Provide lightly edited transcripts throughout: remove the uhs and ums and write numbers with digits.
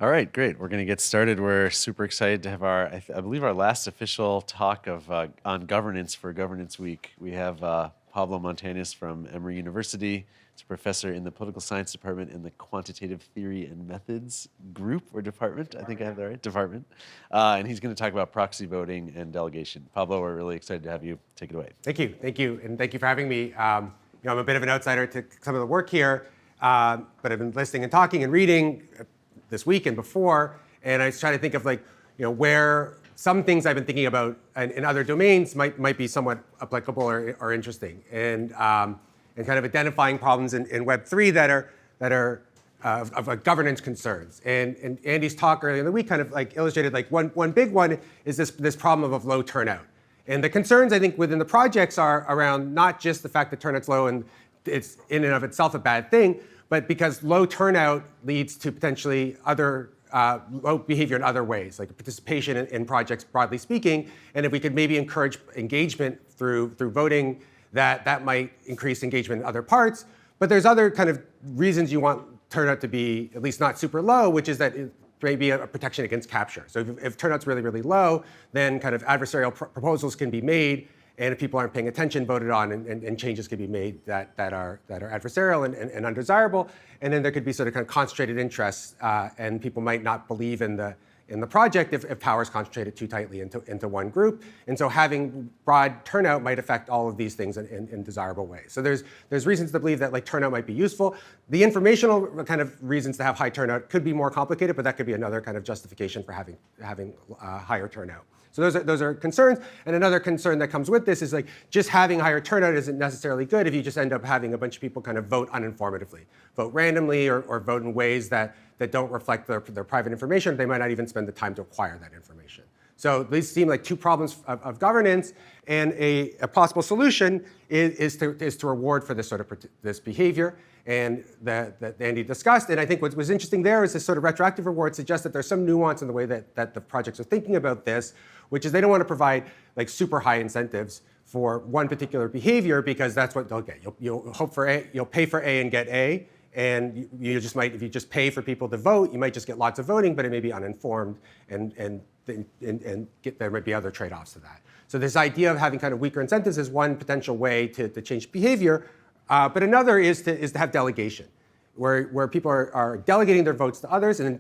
All right, great. We're going to get started. We're super excited to have our, I believe, our last official talk of on governance for Governance Week. We have Pablo Montagnes from Emory University. He's a professor in the Political Science Department in the Quantitative Theory and Methods group or department. I think I have that right, department. And he's going to talk about proxy voting and delegation. Pablo, we're really excited to have you. Take it away. Thank you, and thank you for having me. I'm a bit of an outsider to some of the work here, but I've been listening and talking and reading this week and before, and I was trying to think of where some things I've been thinking about in other domains might be somewhat applicable or interesting, and kind of identifying problems in Web3 that are of governance concerns. And Andy's talk earlier in the week kind of illustrated one big one is this problem of low turnout. And the concerns I think within the projects are around not just the fact that turnout's low and it's in and of itself a bad thing, but because low turnout leads to potentially other low behavior in other ways, like participation in projects broadly speaking. And if we could maybe encourage engagement through voting, that might increase engagement in other parts. But there's other kind of reasons you want turnout to be at least not super low, which is that it may be a protection against capture. So if turnout's really, really low, then kind of adversarial proposals can be made, and if people aren't paying attention, voted on, and changes can be made that are adversarial and undesirable. And then there could be sort of kind of concentrated interests, and people might not believe in the project if power is concentrated too tightly into one group. And so having broad turnout might affect all of these things in desirable ways. So there's reasons to believe that turnout might be useful. The informational kind of reasons to have high turnout could be more complicated, but that could be another kind of justification for having higher turnout. So those are concerns. And another concern that comes with this is just having higher turnout isn't necessarily good if you just end up having a bunch of people kind of vote uninformatively, vote randomly or vote in ways that don't reflect their private information. They might not even spend the time to acquire that information. So these seem like two problems of governance, and a possible solution is to reward for this sort of this behavior, and that Andy discussed. And I think what was interesting there is this sort of retroactive reward suggests that there's some nuance in the way that the projects are thinking about this, which is they don't want to provide super high incentives for one particular behavior because that's what they'll get. You'll hope for A, you'll pay for A and get A. And you just might, if you just pay for people to vote, you might just get lots of voting, but it may be uninformed, and there might be other trade-offs to that. So this idea of having kind of weaker incentives is one potential way to change behavior, but another is to have delegation, where people are delegating their votes to others. And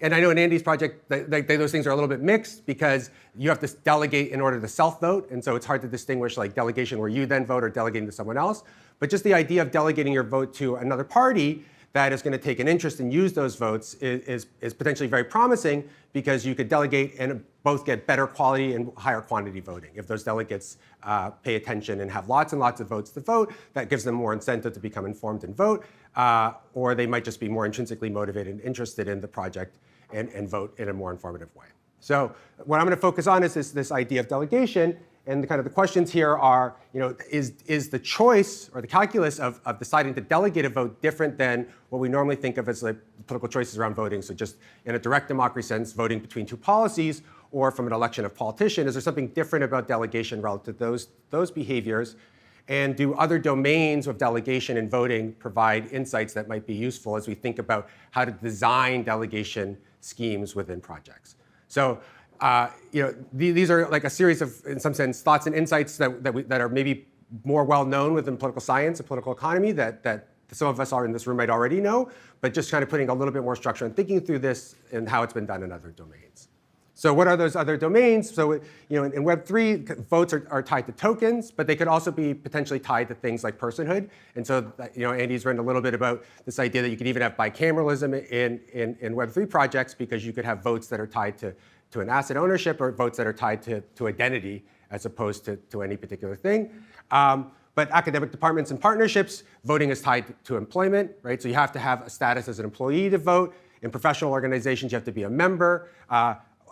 I know in Andy's project, those things are a little bit mixed because you have to delegate in order to self-vote, and so it's hard to distinguish delegation where you then vote or delegating to someone else. But just the idea of delegating your vote to another party that is going to take an interest and use those votes is potentially very promising because you could delegate and both get better quality and higher quantity voting. If those delegates pay attention and have lots and lots of votes to vote, that gives them more incentive to become informed and vote, or they might just be more intrinsically motivated and interested in the project and vote in a more informative way. So what I'm going to focus on is this idea of delegation. And the questions here are, is the choice or the calculus of deciding to delegate a vote different than what we normally think of as political choices around voting? So just in a direct democracy sense, voting between two policies, or from an election of politician, is there something different about delegation relative to those behaviors? And do other domains of delegation and voting provide insights that might be useful as we think about how to design delegation schemes within projects? So these are a series of, in some sense, thoughts and insights that are maybe more well known within political science and political economy that some of us are in this room might already know, but just kind of putting a little bit more structure and thinking through this and how it's been done in other domains. So what are those other domains? So in Web3, votes are tied to tokens, but they could also be potentially tied to things like personhood. And so Andy's written a little bit about this idea that you could even have bicameralism in Web3 projects because you could have votes that are tied to an asset ownership or votes that are tied to identity as opposed to any particular thing. But academic departments and partnerships, voting is tied to employment, right? So you have to have a status as an employee to vote. In professional organizations, you have to be a member.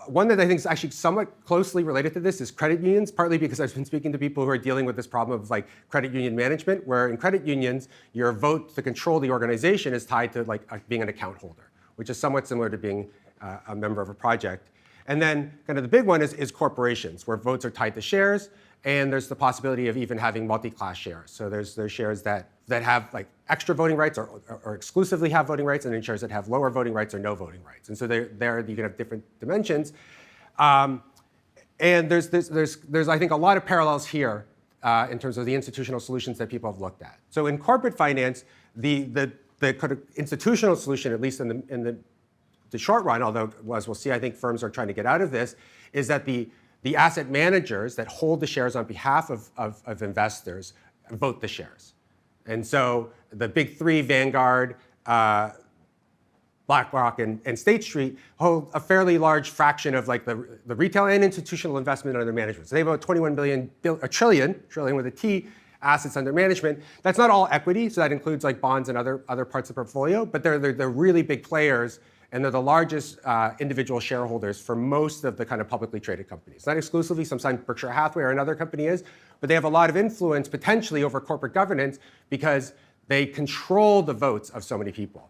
One that I think is actually somewhat closely related to this is credit unions, partly because I've been speaking to people who are dealing with this problem of credit union management, where in credit unions, your vote to control the organization is tied to being an account holder, which is somewhat similar to being a member of a project. And then kind of the big one is corporations, where votes are tied to shares. and there's the possibility of even having multi-class shares. So there's shares that have like extra voting rights or exclusively have voting rights, and then shares that have lower voting rights or no voting rights. And so there you can have different dimensions. And there's I think a lot of parallels here in terms of the institutional solutions that people have looked at. So in corporate finance, the kind of institutional solution, at least in the short run, although as we'll see, I think firms are trying to get out of this, is that the asset managers that hold the shares on behalf of investors vote the shares. And so the big three, Vanguard, BlackRock, and State Street, hold a fairly large fraction of like the retail and institutional investment under management. So they have about 21 trillion with a T, assets under management. That's not all equity, so that includes like bonds and other parts of the portfolio, but they're really big players, and they're the largest individual shareholders for most of the kind of publicly traded companies. Not exclusively, sometimes Berkshire Hathaway or another company is, but they have a lot of influence potentially over corporate governance because they control the votes of so many people.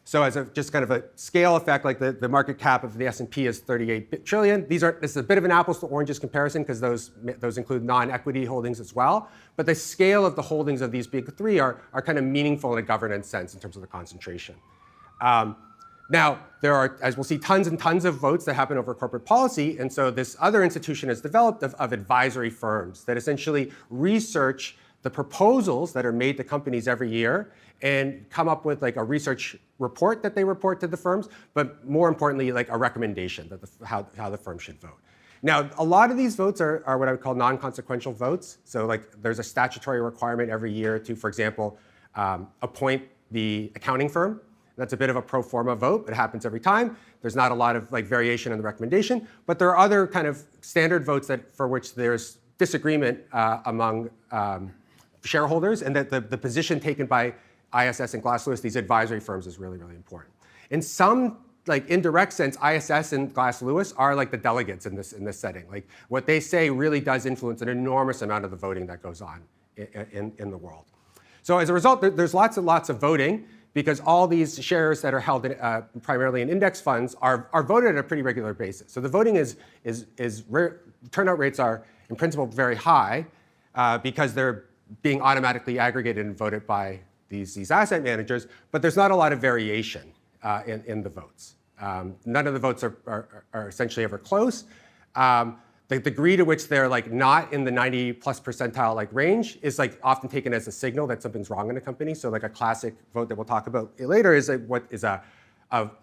So as just kind of a scale effect, like the market cap of the S&P is 38 trillion. This is a bit of an apples to oranges comparison because those include non-equity holdings as well. But the scale of the holdings of these big three are kind of meaningful in a governance sense in terms of the concentration. Now, there are, as we'll see, tons and tons of votes that happen over corporate policy. And so this other institution has developed of advisory firms that essentially research the proposals that are made to companies every year and come up with like a research report that they report to the firms, but more importantly, like a recommendation that how the firm should vote. Now, a lot of these votes are what I would call non-consequential votes. So like there's a statutory requirement every year to, for example, appoint the accounting firm. That's a bit of a pro forma vote. It happens every time. There's not a lot of like variation in the recommendation, but there are other kind of standard votes for which there's disagreement among shareholders, and that the position taken by ISS and Glass Lewis, these advisory firms, is really, really important. In some like indirect sense, ISS and Glass Lewis are like the delegates in this setting. Like what they say really does influence an enormous amount of the voting that goes on in the world. So as a result, there's lots and lots of voting because all these shares that are held primarily in index funds are voted at a pretty regular basis. So the voting turnout rates are in principle very high because they're being automatically aggregated and voted by these asset managers, but there's not a lot of variation in the votes. None of the votes are essentially ever close. The degree to which they're like not in the 90+ percentile like range is like often taken as a signal that something's wrong in a company. So like a classic vote that we'll talk about later is what is an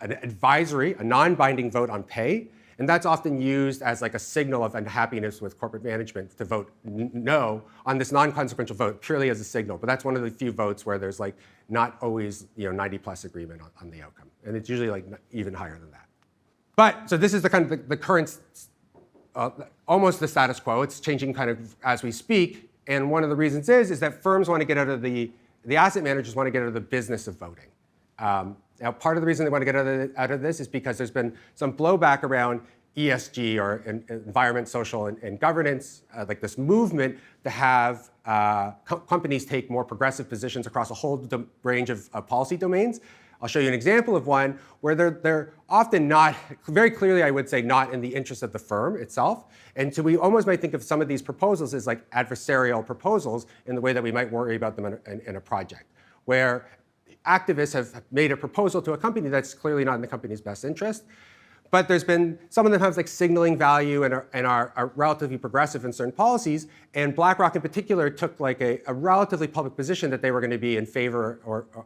advisory, a non-binding vote on pay. And that's often used as like a signal of unhappiness with corporate management to vote no on this non-consequential vote purely as a signal. But that's one of the few votes where there's like not always 90+ agreement on the outcome. And it's usually like even higher than that. But so this is the kind of the current, almost the status quo. It's changing kind of as we speak. And one of the reasons is that firms want to get out of the asset managers want to get out of the business of voting. Now, part of the reason they want to get out of this is because there's been some blowback around ESG or environment, social, and governance, like this movement to have companies take more progressive positions across a whole range of policy domains. I'll show you an example of one where they're often not, very clearly I would say, not in the interest of the firm itself. And so we almost might think of some of these proposals as like adversarial proposals in the way that we might worry about them in a project, where activists have made a proposal to a company that's clearly not in the company's best interest. But there's been, some of them have like signaling value and are relatively progressive in certain policies. And BlackRock in particular took like a relatively public position that they were going to be in favor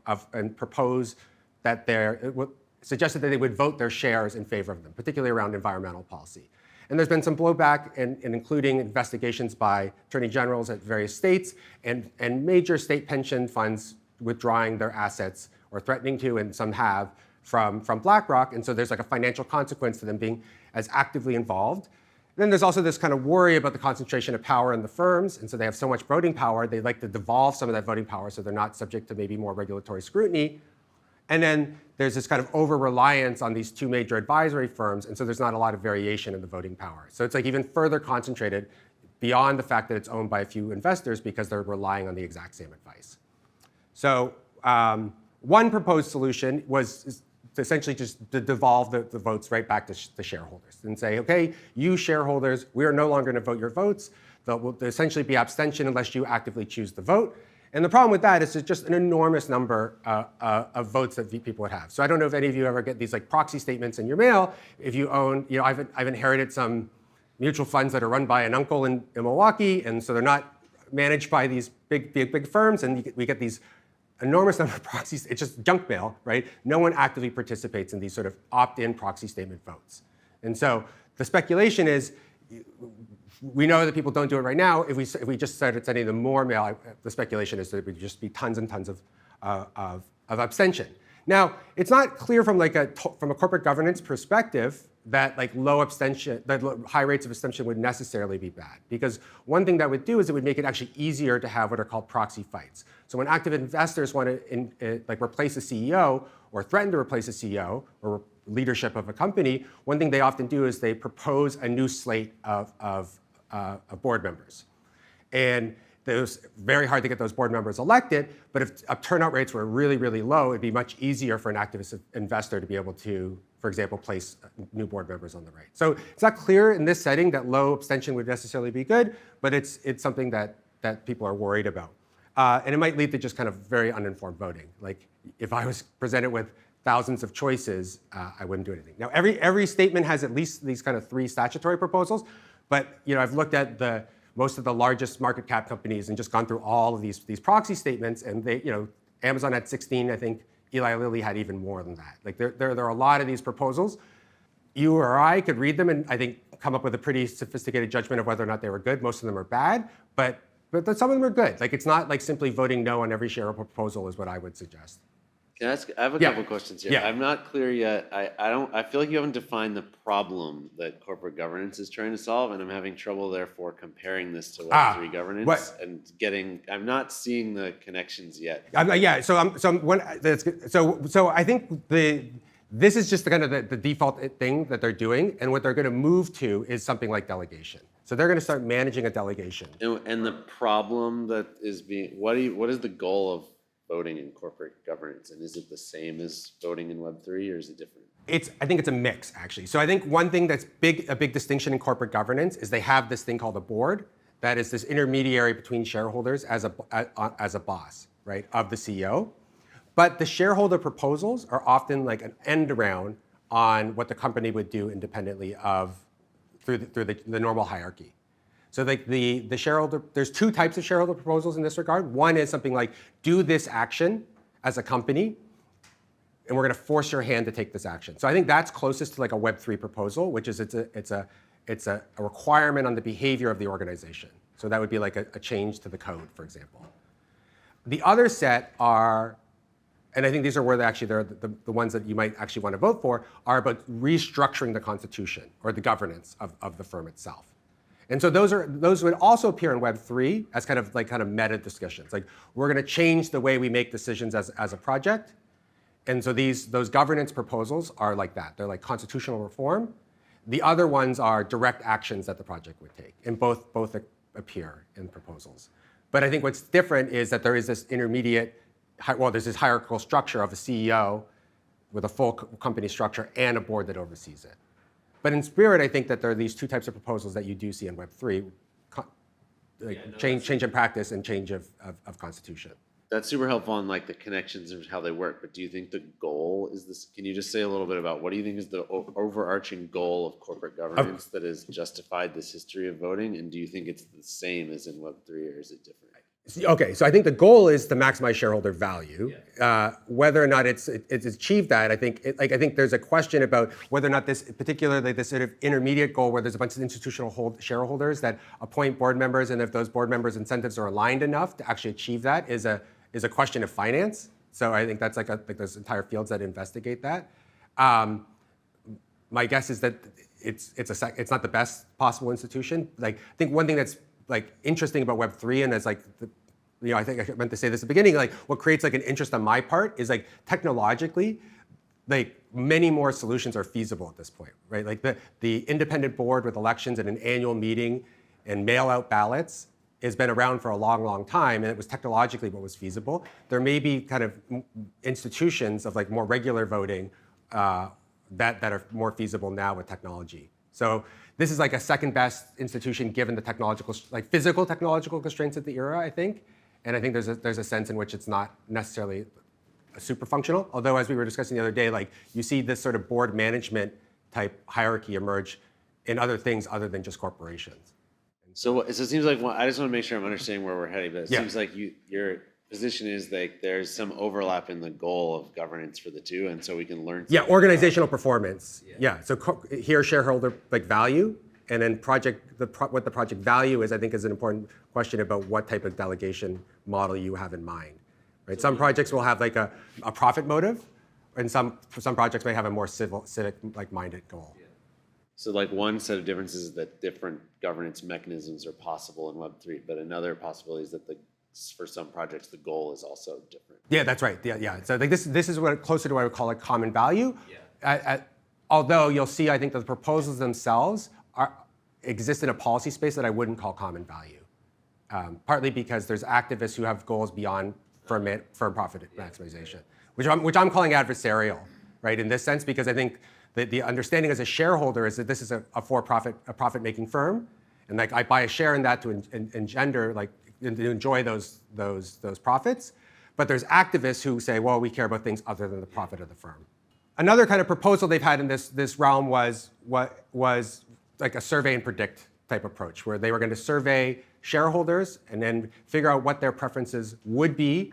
of and propose that suggested that they would vote their shares in favor of them, particularly around environmental policy. And there's been some blowback, including investigations by attorney generals at various states and major state pension funds withdrawing their assets or threatening to, and some have, from BlackRock. And so there's like a financial consequence to them being as actively involved. And then there's also this kind of worry about the concentration of power in the firms. And so they have so much voting power, they like to devolve some of that voting power so they're not subject to maybe more regulatory scrutiny. And then there's this kind of over-reliance on these two major advisory firms. And so there's not a lot of variation in the voting power. So it's like even further concentrated beyond the fact that it's owned by a few investors because they're relying on the exact same advice. So one proposed solution was to essentially just devolve the votes right back to the shareholders and say, okay, you shareholders, we are no longer going to vote your votes. There will essentially be abstention unless you actively choose to vote. And the problem with that is it's just an enormous number of votes that people would have. So I don't know if any of you ever get these like proxy statements in your mail. If you own, I've inherited some mutual funds that are run by an uncle in Milwaukee, and so they're not managed by these big firms, and we get these enormous number of proxies. It's just junk mail, right? No one actively participates in these sort of opt-in proxy statement votes. And so the speculation is, we know that people don't do it right now. If we just started sending them more mail, the speculation is that it would just be tons and tons of abstention. Now, it's not clear from from a corporate governance perspective that high rates of abstention would necessarily be bad. Because one thing that would do is it would make it actually easier to have what are called proxy fights. So when active investors want to replace a CEO or threaten to replace a CEO or leadership of a company, one thing they often do is they propose a new slate of board members. And it was very hard to get those board members elected, but if turnout rates were really, really low, it'd be much easier for an activist investor to be able to, for example, place new board members on the right. So it's not clear in this setting that low abstention would necessarily be good, but it's something that people are worried about. And it might lead to just kind of very uninformed voting. Like if I was presented with thousands of choices, I wouldn't do anything. Now, every statement has at least these kind of 3 statutory proposals, but I've looked at most of the largest market cap companies and just gone through all of these proxy statements, and they, Amazon had 16, I think Eli Lilly had even more than that. Like there are a lot of these proposals. You or I could read them and I think come up with a pretty sophisticated judgment of whether or not they were good. Most of them are bad, but some of them are good. Like it's not like simply voting no on every shareholder proposal is what I would suggest. Can I ask? I have a couple questions here. Yeah. I'm not clear yet. I feel like you haven't defined the problem that corporate governance is trying to solve, and I'm having trouble therefore comparing this to Web3 governance and getting. I'm not seeing the connections yet. Yeah. So I think this is just kind of the default thing that they're doing, and what they're going to move to is something like delegation. So they're going to start managing a delegation. And the problem that is being what is the goal of voting in corporate governance, and is it the same as voting in Web3, or is it different? I think it's a mix, actually. So I think one thing that's a big distinction in corporate governance is they have this thing called a board that is this intermediary between shareholders as a boss, right, of the CEO. But the shareholder proposals are often like an end around on what the company would do independently through the normal hierarchy. So like the shareholder, there's 2 types of shareholder proposals in this regard. One is something like, do this action as a company, and we're going to force your hand to take this action. So I think that's closest to like a Web3 proposal, which is it's a requirement on the behavior of the organization. So that would be like a change to the code, for example. The other set are, and I think these are where they're the ones that you might actually want to vote for, are about restructuring the constitution or the governance of the firm itself. And so those would also appear in Web3 as kind of meta discussions. Like we're going to change the way we make decisions as a project. And so those governance proposals are like that. They're like constitutional reform. The other ones are direct actions that the project would take, and both appear in proposals. But I think what's different is that there is this there's this hierarchical structure of a CEO with a full company structure and a board that oversees it. But in spirit, I think that there are these 2 types of proposals that you do see in Web3, change in practice and change of constitution. That's super helpful on like the connections and how they work. But do you think the goal is this? Can you just say a little bit about what do you think is the overarching goal of corporate governance that has justified this history of voting? And do you think it's the same as in Web3, or is it different? Okay, so I think the goal is to maximize shareholder value. Yeah. Whether or not it's achieved that, I think there's a question about whether or not particularly this sort of intermediate goal where there's a bunch of institutional shareholders that appoint board members, and if those board members' incentives are aligned enough to actually achieve that is a question of finance. So I think that's like there's entire fields that investigate that. My guess is that it's not the best possible institution. Like I think one thing that's like interesting about Web3, and as like I think I meant to say this at the beginning, like what creates like an interest on my part is like technologically, like many more solutions are feasible at this point, right? Like the independent board with elections and an annual meeting and mail out ballots has been around for a long, long time, and it was technologically what was feasible. There may be kind of institutions of like more regular voting that are more feasible now with technology. So this is like a second best institution given the physical technological constraints of the era, I think. And I think there's a sense in which it's not necessarily super functional. Although, as we were discussing the other day, like you see this sort of board management type hierarchy emerge in other things other than just corporations. So it seems like, I just want to make sure I'm understanding where we're heading, but it Yeah. seems like your position is like there's some overlap in the goal of governance for the two, and so we can learn. Yeah, organizational performance. Yeah. So here, shareholder value, and then what the project value is, I think, is an important question about what type of delegation model you have in mind. Right. Some projects will have like a profit motive, and some projects may have a more civic minded goal. Yeah. So like one set of differences is that different governance mechanisms are possible in Web3, but another possibility is that for some projects the goal is also different. Yeah, that's right. Yeah. So like this is what closer to what I would call like common value. Yeah. Although you'll see, I think that the proposals themselves exist in a policy space that I wouldn't call common value. Partly because there's activists who have goals beyond firm profit maximization, which I'm calling adversarial, right? In this sense, because I think the understanding as a shareholder is that this is a profit-making firm, and like I buy a share in that to engender to enjoy those profits. But there's activists who say, well, we care about things other than the profit of the firm. Another kind of proposal they've had in this realm was like a survey and predict type approach, where they were going to survey shareholders and then figure out what their preferences would be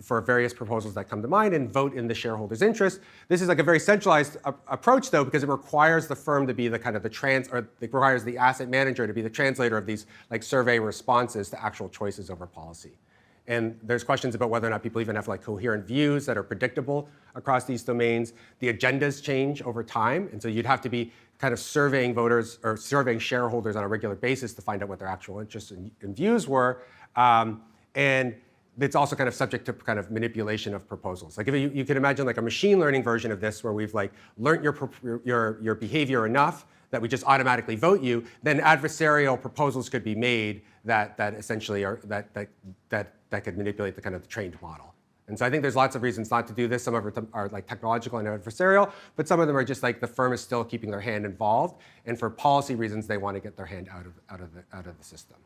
for various proposals that come to mind and vote in the shareholders' interest. This is like a very centralized approach, though, because it requires the firm to be it requires the asset manager to be the translator of these like survey responses to actual choices over policy. And there's questions about whether or not people even have like coherent views that are predictable across these domains. The agendas change over time, and so you'd have to be kind of surveying voters or surveying shareholders on a regular basis to find out what their actual interests and views were. And it's also kind of subject to kind of manipulation of proposals. Like if you can imagine like a machine learning version of this where we've like learned your behavior enough that we just automatically vote you, then adversarial proposals could be made that essentially are that could manipulate the kind of the trained model. And so I think there's lots of reasons not to do this. Some of them are like technological and adversarial, but some of them are just like the firm is still keeping their hand involved, and for policy reasons they want to get their hand out of the system.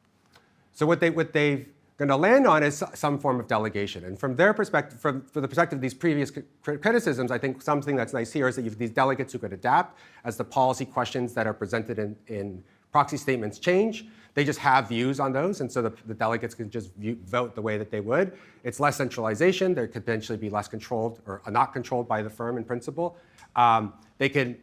So what they've going to land on is some form of delegation. And from their perspective, from the perspective of these previous criticisms, I think something that's nice here is that you have these delegates who could adapt as the policy questions that are presented in proxy statements change. They just have views on those, and so the delegates can just vote the way that they would. It's less centralization. There could potentially be less controlled or not controlled by the firm in principle. They can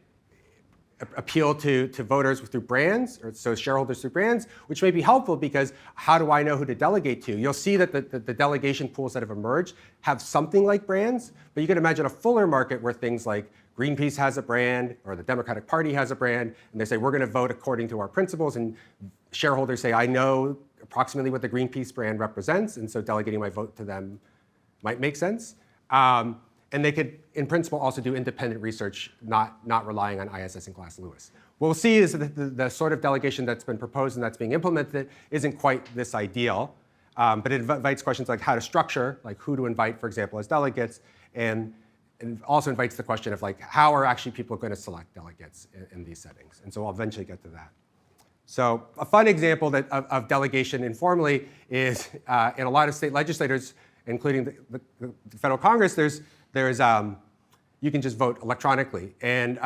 appeal to voters through brands, or so shareholders through brands, which may be helpful because how do I know who to delegate to? You'll see that the delegation pools that have emerged have something like brands, but you can imagine a fuller market where things like Greenpeace has a brand, or the Democratic Party has a brand, and they say, we're going to vote according to our principles, and shareholders say, I know approximately what the Greenpeace brand represents, and so delegating my vote to them might make sense. And they could, in principle, also do independent research, not relying on ISS and Glass Lewis. What we'll see is that the sort of delegation that's been proposed and that's being implemented isn't quite this ideal, but it invites questions like how to structure, like who to invite, for example, as delegates, and also invites the question of like how are actually people going to select delegates in these settings. And so I'll eventually get to that. So a fun example of delegation informally is in a lot of state legislators, including the federal Congress, there's you can just vote electronically. And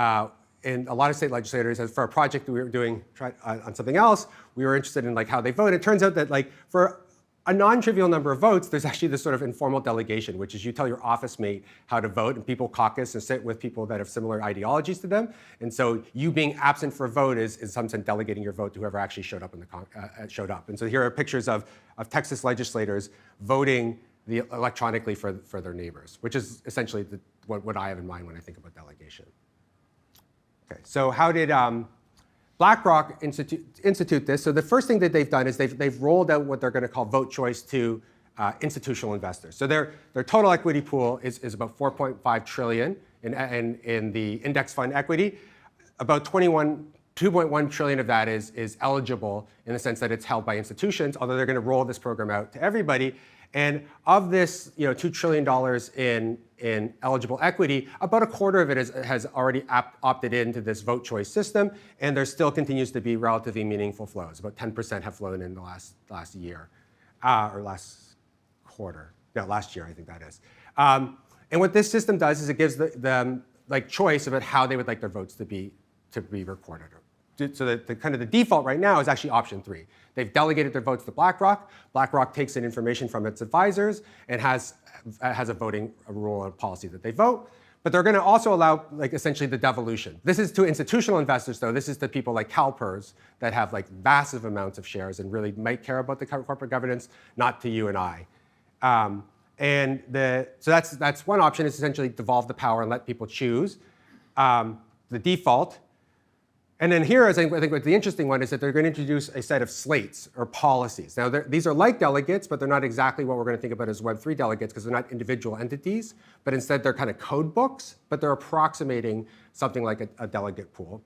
in a lot of state legislators, as for a project that we were doing on something else, we were interested in like how they vote. It turns out that like for a non-trivial number of votes, there's actually this sort of informal delegation, which is you tell your office mate how to vote, and people caucus and sit with people that have similar ideologies to them. And so you being absent for a vote is in some sense delegating your vote to whoever actually showed up showed up. And so here are pictures of Texas legislators voting electronically for their neighbors, which is essentially what I have in mind when I think about delegation. Okay, so how did BlackRock institute this? So the first thing that they've done is they've rolled out what they're going to call vote choice to institutional investors. So their total equity pool is about 4.5 trillion in the index fund equity. About 2.1 trillion of that is eligible in the sense that it's held by institutions, although they're going to roll this program out to everybody. And of this, $2 trillion in eligible equity, about a quarter of it has already opted into this vote choice system, and there still continues to be relatively meaningful flows. About 10% have flown in the last year, or last quarter. No, last year, I think that is. And what this system does is it gives them choice about how they would like their votes to be recorded. So the kind of the default right now is actually option 3. They've delegated their votes to BlackRock. BlackRock takes in information from its advisors and has a voting rule and policy that they vote. But they're going to also allow essentially the devolution. This is to institutional investors, though. This is to people like CalPERS that have massive amounts of shares and really might care about the corporate governance, not to you and I. So that's one option, is essentially devolve the power and let people choose. The default. And then here, I think what the interesting one is that they're going to introduce a set of slates or policies. Now, these are like delegates, but they're not exactly what we're going to think about as Web3 delegates, because they're not individual entities, but instead they're kind of code books, but they're approximating something like a delegate pool.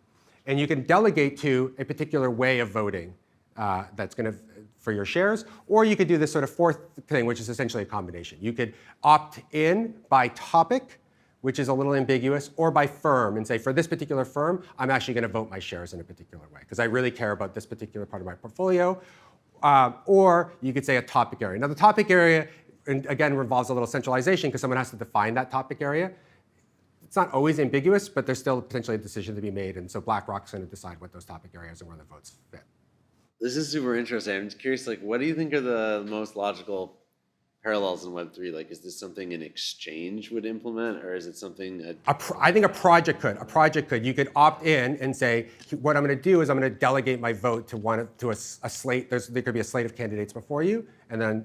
And you can delegate to a particular way of voting that's going to for your shares, or you could do this sort of fourth thing, which is essentially a combination. You could opt in by topic, which is a little ambiguous, or by firm, and say, for this particular firm, I'm actually going to vote my shares in a particular way, because I really care about this particular part of my portfolio. Or you could say a topic area. Now, the topic area, again, involves a little centralization, because someone has to define that topic area. It's not always ambiguous, but there's still potentially a decision to be made, and so BlackRock's going to decide what those topic areas and where the votes fit. This is super interesting. I'm just curious, what do you think are the most logical parallels in Web3? Is this something an exchange would implement, or is it something I think a project could. A project could. You could opt in and say, what I'm going to do is I'm going to delegate my vote to a slate. There could be a slate of candidates before you, and then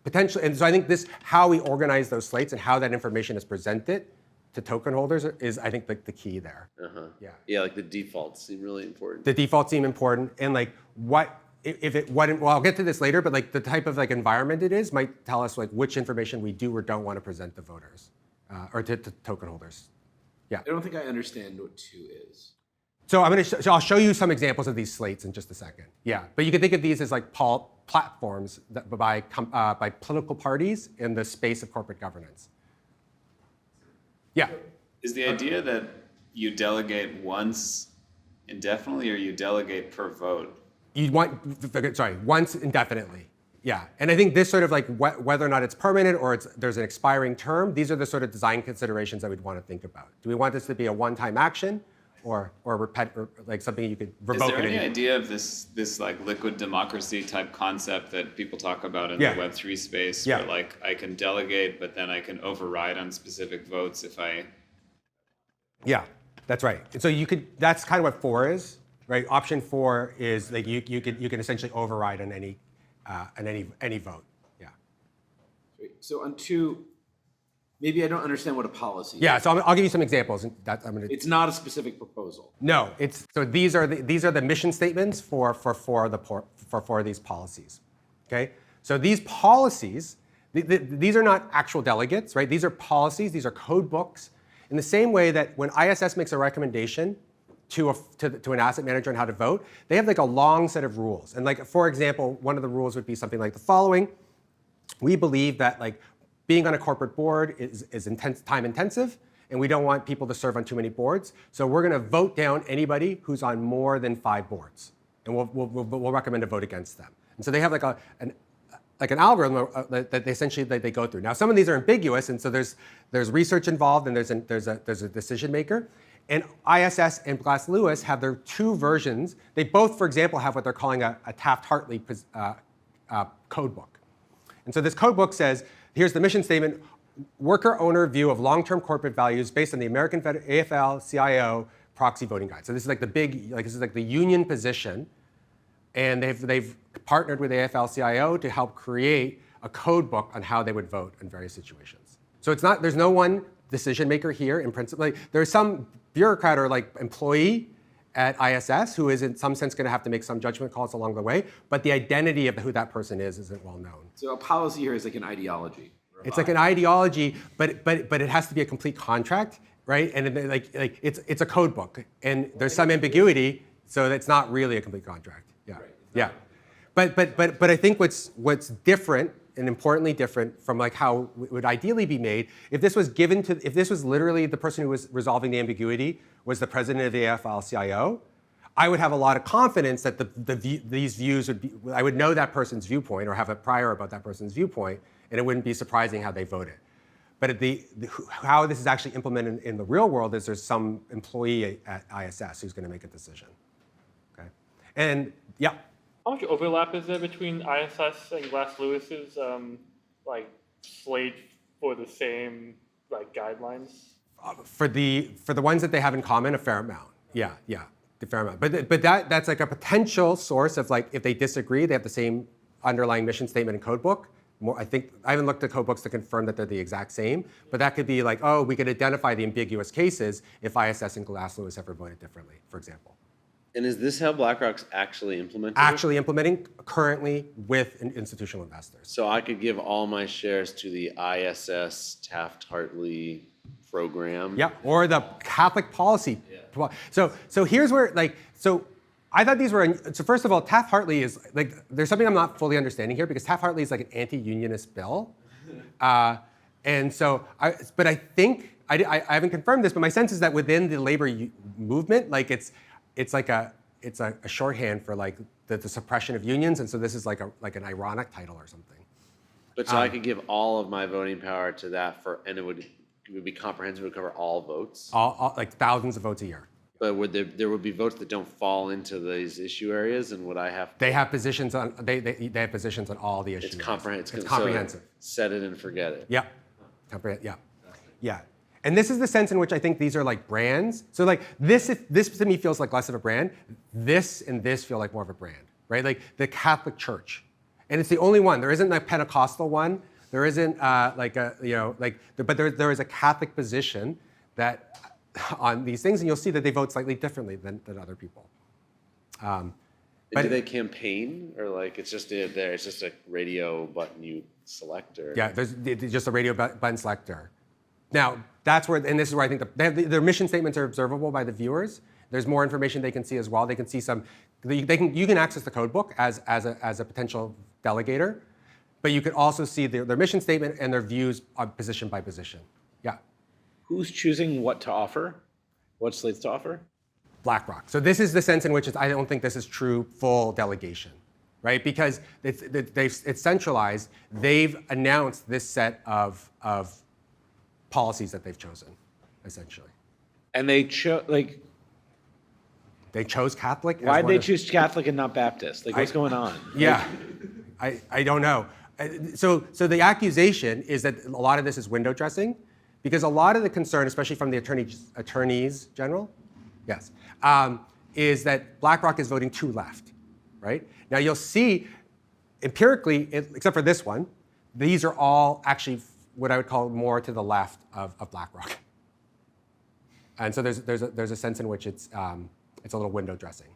potentially. And so I think how we organize those slates and how that information is presented to token holders is, I think, the key there. Yeah, the defaults seem really important. The defaults seem important, and I'll get to this later, but the type of environment it is might tell us which information we do or don't want to present to voters or to token holders. Yeah. I don't think I understand what 2 is. So I'll show you some examples of these slates in just a second. Yeah, but you can think of these as platforms by political parties in the space of corporate governance. Yeah. Is the idea that you delegate once indefinitely, or you delegate per vote? You want, once indefinitely. Yeah, and I think this sort of whether or not it's permanent or there's an expiring term, these are the sort of design considerations that we'd want to think about. Do we want this to be a one-time action, or something you could revoke? Is there any idea of this liquid democracy type concept that people talk about in the Web3 space, where I can delegate, but then I can override on specific votes if I? Yeah, that's right. So that's kind of what 4 is. Right, option 4 is you can essentially override on any vote. Yeah. So on 2, maybe I don't understand what a policy is. Yeah, so I'll give you some examples. It's not a specific proposal. No, these are the mission statements for these policies. Okay, so these policies, these are not actual delegates, right? These are policies. These are code books. In the same way that when ISS makes a recommendation to an asset manager on how to vote, they have a long set of rules. And for example, one of the rules would be something like the following. We believe that being on a corporate board is time intensive, and we don't want people to serve on too many boards. So we're going to vote down anybody who's on more than 5 boards, and we'll recommend a vote against them. And so they have an algorithm that they essentially they go through. Now, some of these are ambiguous, and so there's research involved, and there's a decision maker. And ISS and Glass Lewis have their 2 versions. They both, for example, have what they're calling a Taft-Hartley code book. And so this code book says, here's the mission statement: worker-owner view of long-term corporate values based on the American AFL-CIO proxy voting guide. So this is this is the union position, and they've partnered with AFL-CIO to help create a code book on how they would vote in various situations. So there's no one decision maker here in principle. There's some bureaucrat or employee at ISS who is in some sense going to have to make some judgment calls along the way, but the identity of who that person isn't well known. So a policy here is an ideology. It's an ideology, but it has to be a complete contract, right? And it's a code book, and there's some ambiguity, so it's not really a complete contract. Yeah, right. Yeah. But I think what's different and importantly different from like how it would ideally be made if this was given to, if this was literally the person who was resolving the ambiguity was the president of the AFL-CIO, I would have a lot of confidence that these views would be, I would know that person's viewpoint or have a prior about that person's viewpoint, and it wouldn't be surprising how they voted. But how this is actually implemented in the real world is there's some employee at ISS who's going to make a decision. Okay, and yeah. How much overlap is there between ISS and Glass Lewis's like slate for the same like guidelines? For the ones that they have in common, a fair amount. Yeah, a fair amount. But that's like a potential source of like if they disagree, they have the same underlying mission statement and code book. I think I haven't looked at code books to confirm that they're the exact same, but that could be like, oh, we could identify the ambiguous cases if ISS and Glass Lewis ever voted differently, for example. And is this how BlackRock's actually implementing it? Actually implementing currently with institutional investors. So I could give all my shares to the ISS Taft-Hartley program. Yeah, or the Catholic policy. Yeah. So here's where so I thought these were, so first of all, Taft-Hartley is like, there's something I'm not fully understanding here because Taft-Hartley is like an anti-unionist bill. And so, but I think, I haven't confirmed this, but my sense is that within the labor movement, like it's a shorthand for like the suppression of unions, and so this is like an ironic title or something. But so I could give all of my voting power to that and it would be comprehensive, it would cover all votes? All like thousands of votes a year. But there would be votes that don't fall into these issue areas, and would I have? They have positions on they have positions on all the issues. It's comprehensive. It's comprehensive. So set it and forget it. Yeah, yeah. And this is the sense in which I think these are like brands. So like this to me feels like less of a brand. This and this feel like more of a brand, right? Like the Catholic Church, and it's the only one. There isn't a Pentecostal one. There isn't but there is a Catholic position that. On these things, and you'll see that they vote slightly differently than other people. But do they campaign, or like it's just there? It's just a radio button you select, or yeah, there's just a radio button selector. Now that's where, and this is where I think their mission statements are observable by the viewers. There's more information they can see as well. They can see you can access the code book as a potential delegator, but you could also see their mission statement and their views position by position. Yeah. Who's choosing what to offer? What slates to offer? BlackRock. So this is the sense in which I don't think this is true full delegation, right? Because it's centralized. They've announced this set of policies that they've chosen, essentially. And they chose They chose Catholic. Why'd they choose Catholic and not Baptist? Like, what's going on? Yeah, I don't know. So the accusation is that a lot of this is window dressing. Because a lot of the concern, especially from the attorneys general, yes, is that BlackRock is voting too left, right? Now you'll see, empirically, except for this one, these are all actually what I would call more to the left of BlackRock. And so there's a sense in which it's a little window dressing.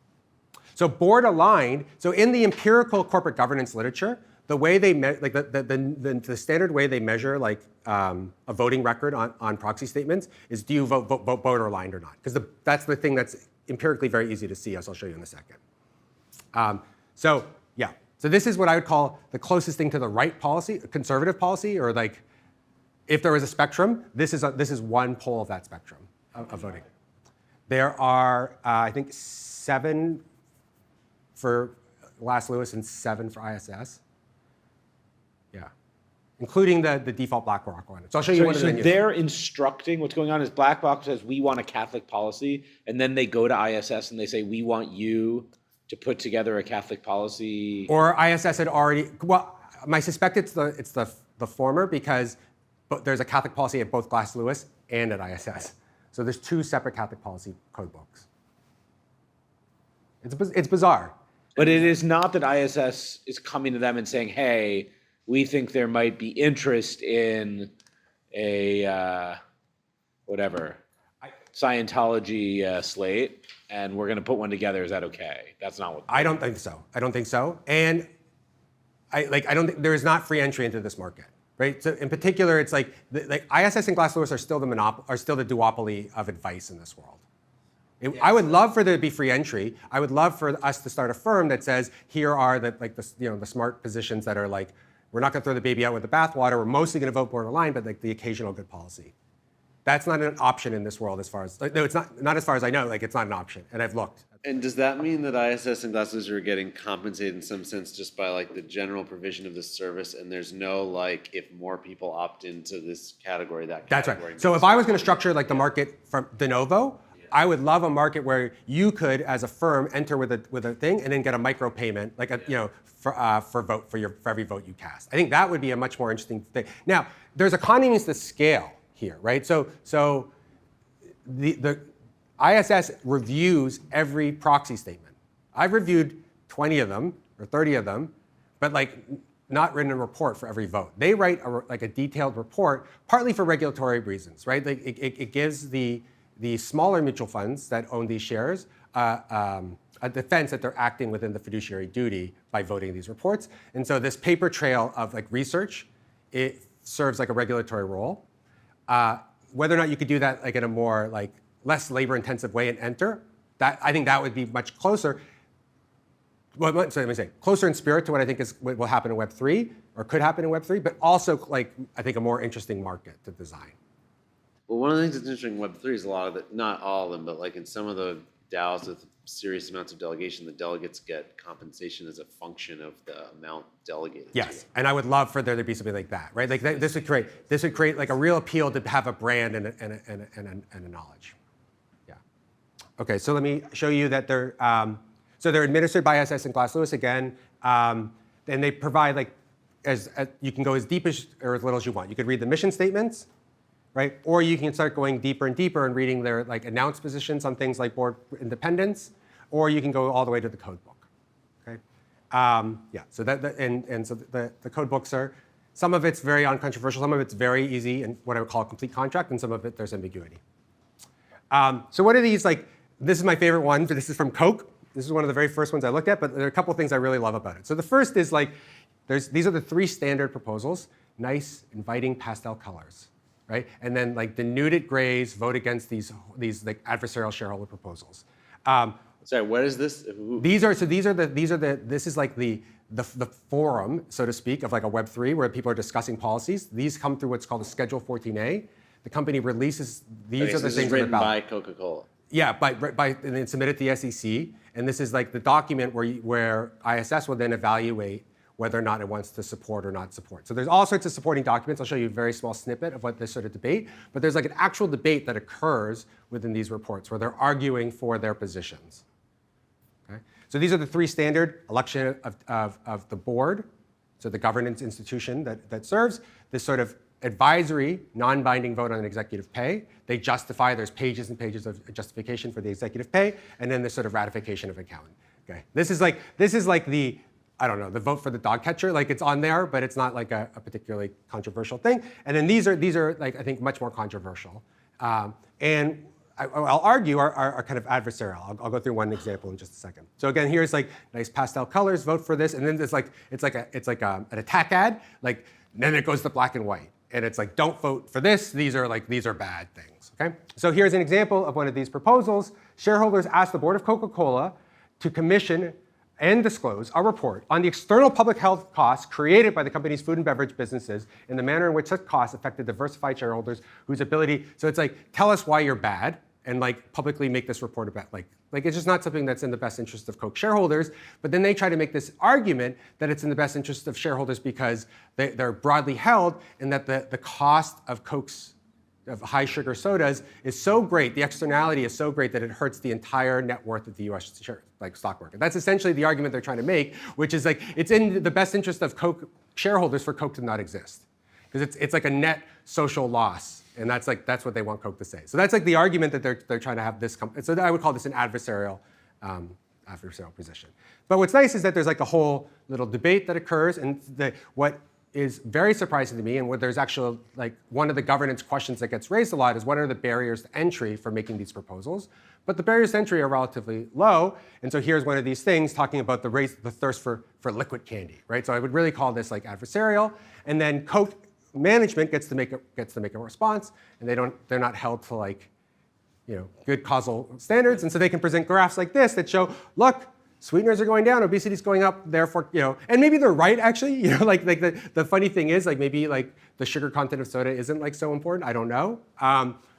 So board aligned. So in the empirical corporate governance literature, the way they the standard way they measure like a voting record on proxy statements is do you vote voter aligned or not? Because that's the thing that's empirically very easy to see, as I'll show you in a second. So this is what I would call the closest thing to the right policy, conservative policy, or like if there was a spectrum, this is one pole of that spectrum of voting. There are I think 7 for Glass Lewis and 7 for ISS. Yeah, including the default BlackRock one. So I'll show you one of the venues. They're instructing what's going on is BlackRock says we want a Catholic policy, and then they go to ISS and they say we want you to put together a Catholic policy. Or ISS had already. Well, I suspect it's the former because there's a Catholic policy at both Glass Lewis and at ISS. So there's 2 separate Catholic policy code books. It's bizarre. But it is not that ISS is coming to them and saying, hey, we think there might be interest in a Scientology slate, and we're going to put one together. Is that okay? That's not what. I don't think so. And I don't think there is not free entry into this market, right? So in particular, it's like ISS and Glass Lewis are still the duopoly of advice in this world. I would love for there to be free entry. I would love for us to start a firm that says here are the smart positions that are like We're not going to throw the baby out with the bathwater. We're mostly going to vote borderline, but like the occasional good policy. That's not an option in this world as far as, no, it's not as far as I know, like it's not an option, and I've looked. And does that mean that ISS and Glass-Lewis are getting compensated in some sense just by like the general provision of this service, and there's no like if more people opt into this category, that category? That's right. So if I was going to structure like the market from de novo, I would love a market where you could, as a firm, enter with a thing and then get a micro payment, like for every vote you cast. I think that would be a much more interesting thing. Now, there's economies to scale here, right? So the ISS reviews every proxy statement. I've reviewed 20 of them or 30 of them, but like not written a report for every vote. They write a detailed report, partly for regulatory reasons, right? Like it gives the smaller mutual funds that own these shares a defense that they're acting within the fiduciary duty by voting these reports. And so this paper trail of like research, it serves like a regulatory role. Whether or not you could do that like in a more like less labor-intensive way and enter, that I think that would be much closer. Well, let me say closer in spirit to what I think is what will happen in Web3 or could happen in Web3, but also like I think a more interesting market to design. Well, one of the things that's interesting in Web3 is a lot of the, not all of them, but like in some of the DAOs with serious amounts of delegation, the delegates get compensation as a function of the amount delegated. Yes, and I would love for there to be something like that, right? Like this would create like a real appeal to have a brand and a knowledge. Yeah. Okay, so let me show you that they're administered by ISS and Glass-Lewis again, and they provide like as you can go as deep as or as little as you want. You could read the mission statements, right? Or you can start going deeper and deeper and reading their like announced positions on things like board independence, or you can go all the way to the code book. Okay, yeah. So the code books are some of it's very uncontroversial, some of it's very easy and what I would call a complete contract, and some of it there's ambiguity. So what are these like? This is my favorite one. This is from Coke. This is one of the very first ones I looked at, but there are a couple of things I really love about it. So the first is like these are the 3 standard proposals: nice, inviting pastel colors. Right? And then like denuded grays vote against these like adversarial shareholder proposals. Sorry, what is this? This is like the forum, so to speak, of like a Web3 where people are discussing policies. These come through what's called a Schedule 14A. The company releases these are the things that are by Coca-Cola. Yeah, and then submit it to the SEC. And this is like the document where ISS will then evaluate whether or not it wants to support or not support. So there's all sorts of supporting documents. I'll show you a very small snippet of what this sort of debate, but there's like an actual debate that occurs within these reports where they're arguing for their positions. Okay? So these are the 3 standard: election of the board, so the governance institution that serves, this sort of advisory, non-binding vote on executive pay. They justify, there's pages and pages of justification for the executive pay, and then this sort of ratification of accounting. Okay? This is like the, I don't know, the vote for the dog catcher. Like it's on there, but it's not like a particularly controversial thing. And then these are like I think much more controversial, and I'll argue are kind of adversarial. I'll go through one example in just a second. So again, here's like nice pastel colors, vote for this, and then it's like an attack ad. Like then it goes to black and white, and it's like don't vote for this. These are bad things. Okay. So here's an example of one of these proposals. Shareholders ask the board of Coca-Cola to commission and disclose a report on the external public health costs created by the company's food and beverage businesses in the manner in which such costs affected diversified shareholders whose ability. So it's like, tell us why you're bad and like publicly make this report about like it's just not something that's in the best interest of Coke shareholders. But then they try to make this argument that it's in the best interest of shareholders because they're broadly held and that the cost of of high sugar sodas is so great, the externality is so great that it hurts the entire net worth of the US stock market. That's essentially the argument they're trying to make, which is like it's in the best interest of Coke shareholders for Coke to not exist. Because it's like a net social loss, and that's what they want Coke to say. So that's like the argument that they're trying to have this so I would call this an adversarial position. But what's nice is that there's like a whole little debate that occurs, and what is very surprising to me, and where there's actually like one of the governance questions that gets raised a lot is what are the barriers to entry for making these proposals? But the barriers to entry are relatively low, and so here's one of these things talking about the thirst for liquid candy, right? So I would really call this like adversarial, and then Coke management gets to make a response, and they're not held to like good causal standards, and so they can present graphs like this that show, look, sweeteners are going down, obesity is going up, therefore, and maybe they're right actually, like the funny thing is like maybe like the sugar content of soda isn't like so important, I don't know.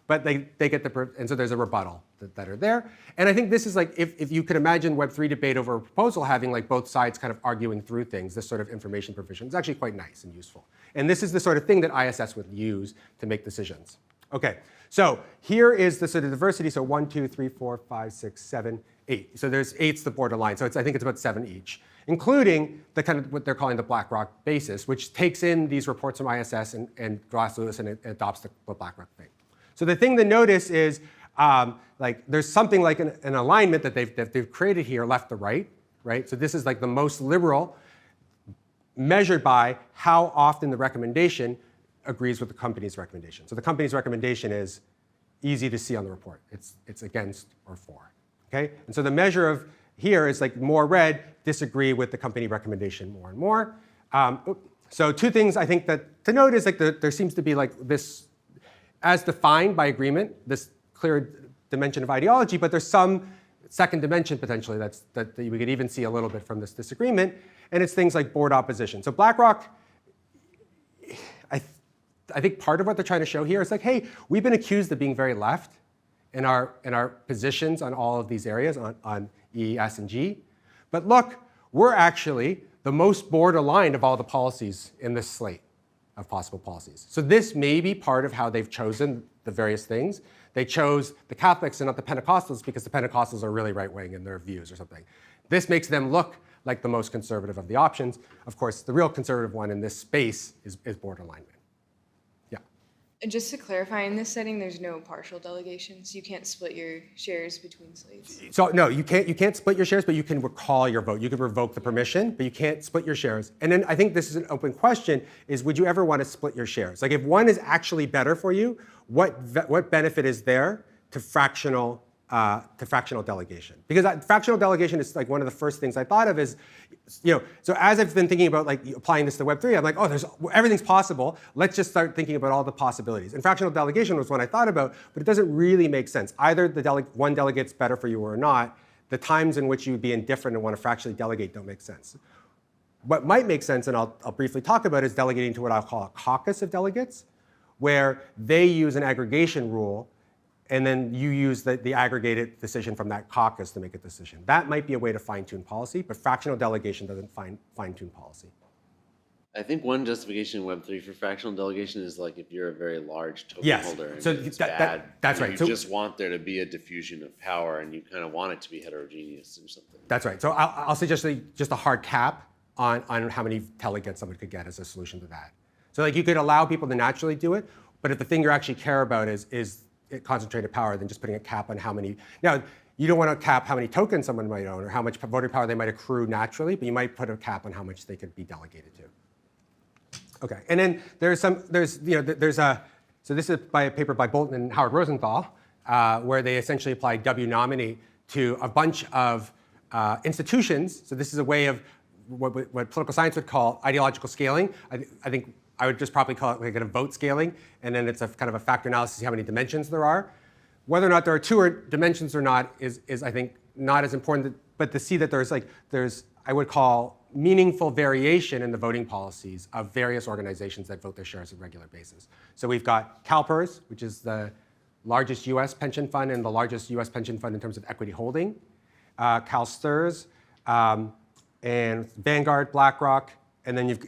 But they get and so there's a rebuttal that are there. And I think this is like, if you could imagine Web3 debate over a proposal having like both sides kind of arguing through things, this sort of information provision is actually quite nice and useful. And this is the sort of thing that ISS would use to make decisions. Okay, so here is the sort of diversity. So 1, 2, 3, 4, 5, 6, 7, 8. So there's 8's the borderline. So I think it's about 7 each, including the kind of what they're calling the BlackRock basis, which takes in these reports from ISS and Glass-Lewis and it adopts the BlackRock thing. So the thing to notice is like there's something like an alignment that they've created here, left to right, right? So this is like the most liberal, measured by how often the recommendation agrees with the company's recommendation. So the company's recommendation is easy to see on the report. It's against or for, okay? And so the measure of here is like more red, disagree with the company recommendation more and more. So two things I think that to note is like there seems to be like this, as defined by agreement, this clear dimension of ideology, but there's some second dimension potentially that we could even see a little bit from this disagreement, and it's things like board opposition. So BlackRock, I think part of what they're trying to show here is like, hey, we've been accused of being very left in our positions on all of these areas, on E, S, and G. But look, we're actually the most board aligned of all the policies in this slate of possible policies. So this may be part of how they've chosen the various things. They chose the Catholics and not the Pentecostals because the Pentecostals are really right-wing in their views or something. This makes them look like the most conservative of the options. Of course, the real conservative one in this space is board alignment. Yeah. And just to clarify, in this setting, there's no partial delegations. You can't split your shares between slates. So no, you can't split your shares, but you can recall your vote. You can revoke the permission, but you can't split your shares. And then I think this is an open question, is would you ever want to split your shares? Like if one is actually better for you, what benefit is there to fractional delegation? Because fractional delegation is like one of the first things I thought of is, so as I've been thinking about like applying this to Web3, I'm like, oh, everything's possible. Let's just start thinking about all the possibilities. And fractional delegation was one I thought about, but it doesn't really make sense. Either one delegate's better for you or not. The times in which you would be indifferent and want to fractionally delegate don't make sense. What might make sense, and I'll briefly talk about, is delegating to what I'll call a caucus of delegates, where they use an aggregation rule, and then you use the aggregated decision from that caucus to make a decision. That might be a way to fine-tune policy, but fractional delegation doesn't fine-tune policy. I think one justification in Web3 for fractional delegation is like if you're a very large token holder and so it's bad, that's right. You just want there to be a diffusion of power and you kind of want it to be heterogeneous or something. That's right. So I'll suggest just a hard cap on how many delegates someone could get as a solution to that. So like you could allow people to naturally do it, but if the thing you actually care about is concentrated power, then just putting a cap on how many. Now, you don't want to cap how many tokens someone might own or how much voting power they might accrue naturally, but you might put a cap on how much they could be delegated to. Okay, and then so this is by a paper by Bolton and Howard Rosenthal, where they essentially applied W nominee to a bunch of institutions. So this is a way of what political science would call ideological scaling. I think I would just probably call it like a vote scaling, and then it's a kind of a factor analysis, see how many dimensions there are. Whether or not there are two dimensions or not is I think not as important, but to see that there's I would call meaningful variation in the voting policies of various organizations that vote their shares on a regular basis. So we've got CalPERS, which is the largest US pension fund and the largest US pension fund in terms of equity holding, CalSTRS, and Vanguard, BlackRock, and then you've